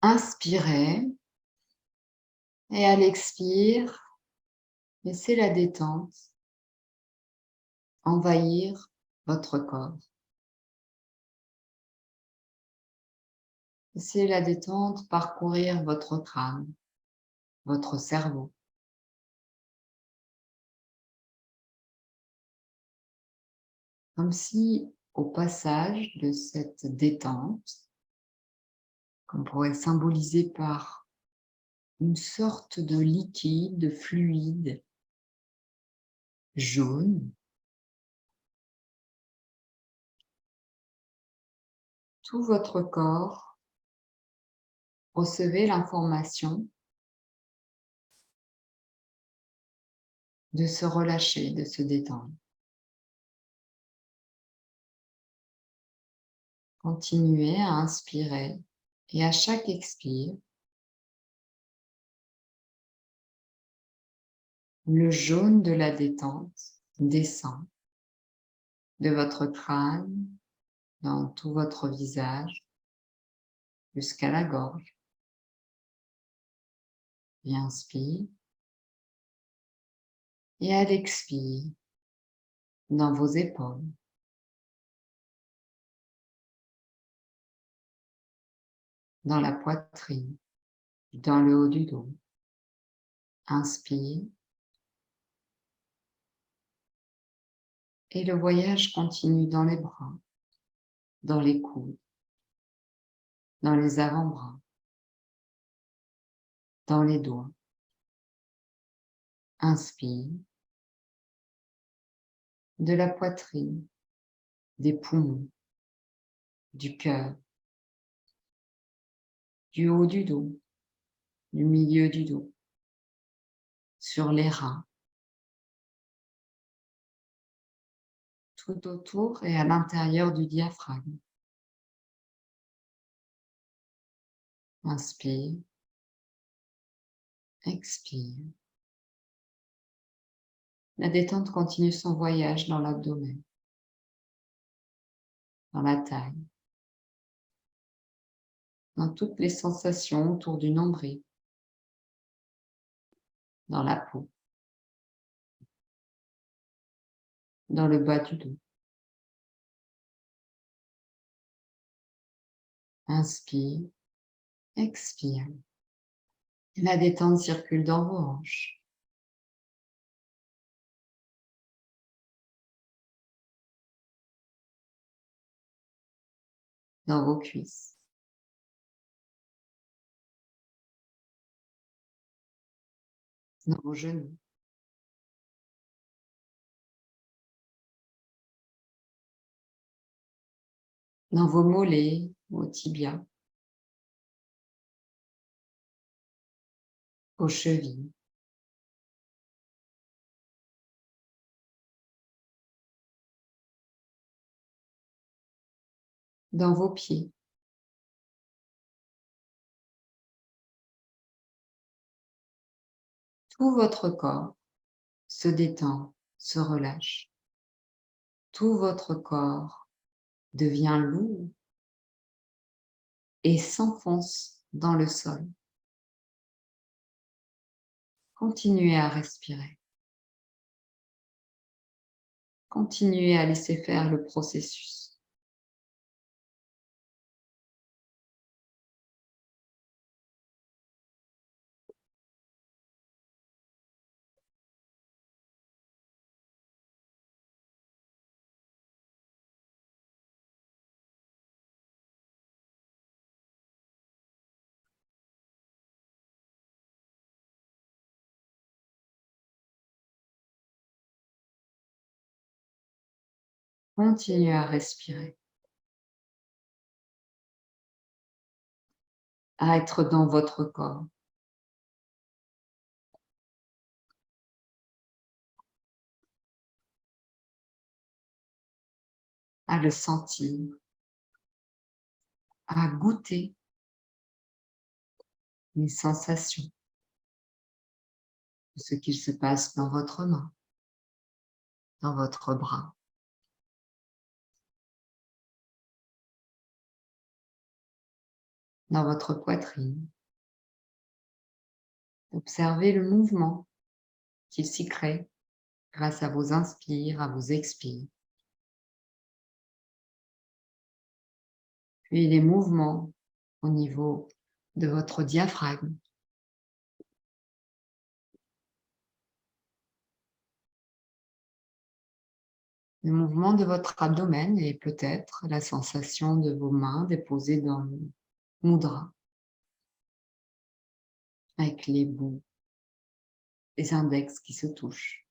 Inspirez et à l'expire, laissez la détente envahir votre corps. Laissez la détente parcourir votre crâne, votre cerveau. Comme si, au passage de cette détente, qu'on pourrait symboliser par une sorte de liquide, de fluide jaune, tout votre corps recevait l'information de se relâcher, de se détendre. Continuez à inspirer et à chaque expire, le jaune de la détente descend de votre crâne dans tout votre visage jusqu'à la gorge. Et inspire et à l'expire dans vos épaules, dans la poitrine, dans le haut du dos. Inspire et le voyage continue dans les bras, dans les coudes, dans les avant-bras, dans les doigts. Inspire de la poitrine, des poumons, du cœur, du haut du dos, du milieu du dos, sur les reins, tout autour et à l'intérieur du diaphragme. Inspire, expire. La détente continue son voyage dans l'abdomen, dans la taille, dans toutes les sensations autour du nombril, dans la peau, dans le bas du dos. Inspire, expire. La détente circule dans vos hanches. Dans vos cuisses. Dans vos genoux. Dans vos mollets, vos tibias. Vos chevilles. Dans vos pieds. Tout votre corps se détend, se relâche. Tout votre corps devient lourd et s'enfonce dans le sol. Continuez à respirer. Continuez à laisser faire le processus. Continuez à respirer. À être dans votre corps. À le sentir. À goûter les sensations de ce qu'il se passe dans votre main, dans votre bras. Dans votre poitrine. Observez le mouvement qu'il s'y crée grâce à vos inspires, à vos expires. Puis les mouvements au niveau de votre diaphragme. Le mouvement de votre abdomen et peut-être la sensation de vos mains déposées dans le mudra, avec les bouts des index qui se touchent,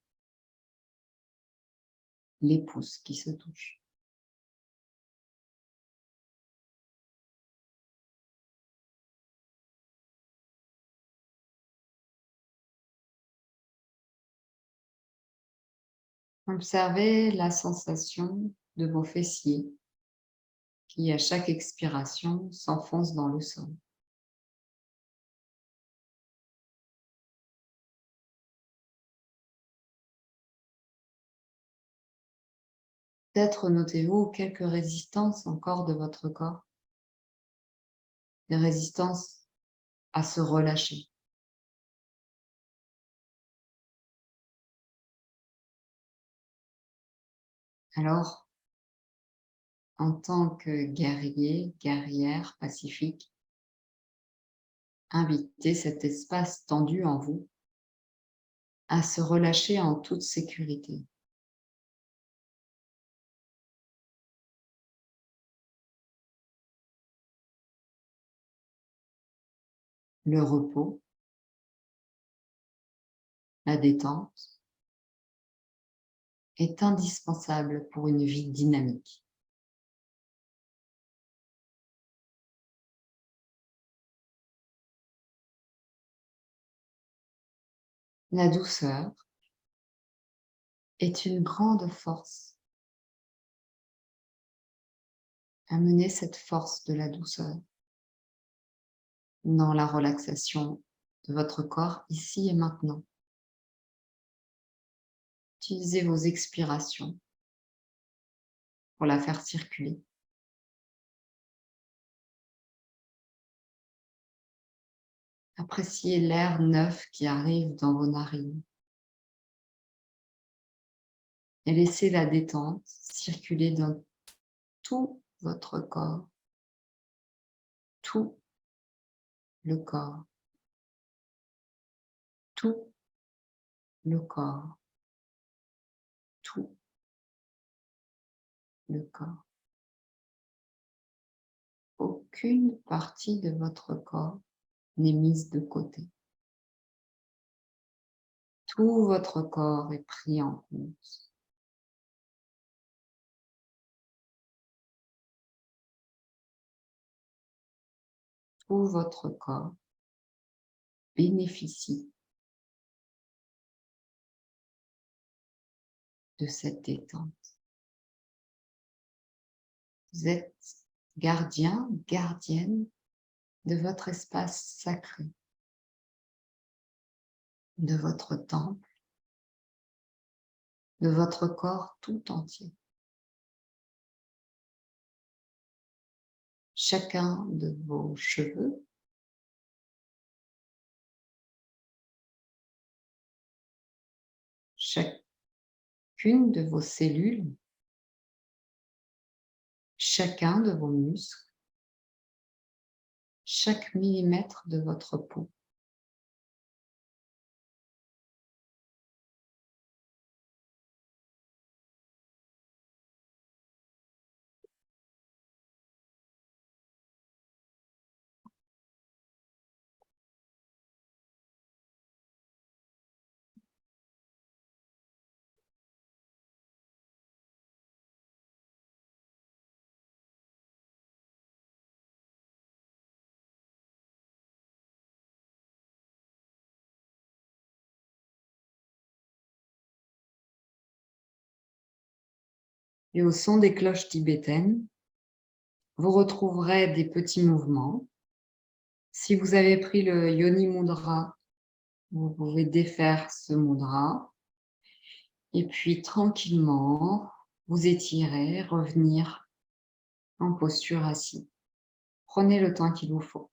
les pouces qui se touchent. Observez la sensation de vos fessiers qui, à chaque expiration, s'enfoncent dans le sol. Peut-être notez-vous quelques résistances encore de votre corps, des résistances à se relâcher. Alors, en tant que guerrier, guerrière pacifique, invitez cet espace tendu en vous à se relâcher en toute sécurité. Le repos, la détente est indispensable pour une vie dynamique. La douceur est une grande force. Amenez cette force de la douceur dans la relaxation de votre corps ici et maintenant. Utilisez vos expirations pour la faire circuler. Appréciez l'air neuf qui arrive dans vos narines. Et laissez la détente circuler dans tout votre corps. tout le corps, tout le corps, tout le corps. Aucune partie de votre corps n'est mise de côté. Tout votre corps est pris en compte. Tout votre corps bénéficie de cette détente. Vous êtes gardien, gardienne de votre espace sacré, de votre temple, de votre corps tout entier. Chacun de vos cheveux, chacune de vos cellules, chacun de vos muscles, chaque millimètre de votre peau. Et au son des cloches tibétaines, vous retrouverez des petits mouvements. Si vous avez pris le Yoni Mudra, vous pouvez défaire ce mudra. Et puis tranquillement, vous étirez, revenir en posture assise. Prenez le temps qu'il vous faut.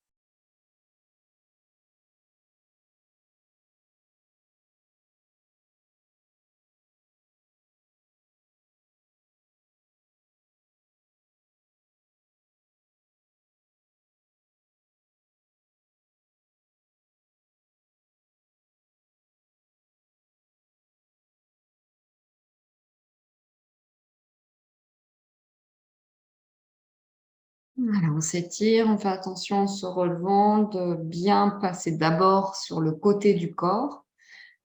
Voilà, on s'étire, on fait attention en se relevant de bien passer d'abord sur le côté du corps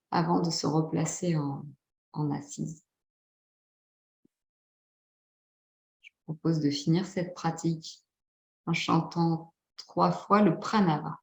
avant de se replacer en assise. Je vous propose de finir cette pratique en chantant 3 fois le pranava.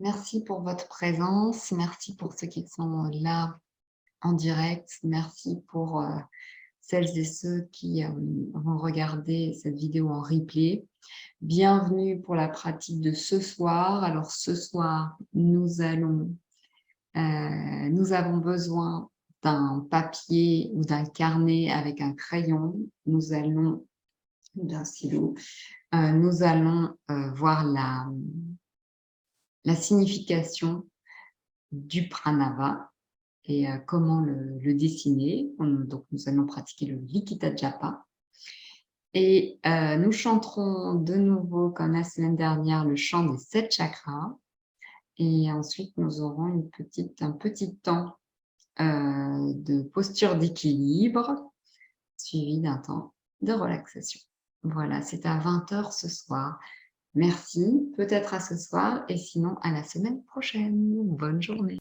Merci pour votre présence, merci pour ceux qui sont là en direct, merci pour celles et ceux qui vont regarder cette vidéo en replay. Bienvenue pour la pratique de ce soir. Alors ce soir, nous avons besoin d'un papier ou d'un carnet avec un crayon. Nous allons, d'un stylo, nous allons voir la signification du pranava et comment le dessiner. Donc, nous allons pratiquer le Likita Japa. Et nous chanterons de nouveau, comme la semaine dernière, le chant des 7 chakras. Et ensuite, nous aurons un petit temps de posture d'équilibre, suivi d'un temps de relaxation. Voilà, c'est à 20h ce soir. Merci, peut-être à ce soir, et sinon à la semaine prochaine. Bonne journée.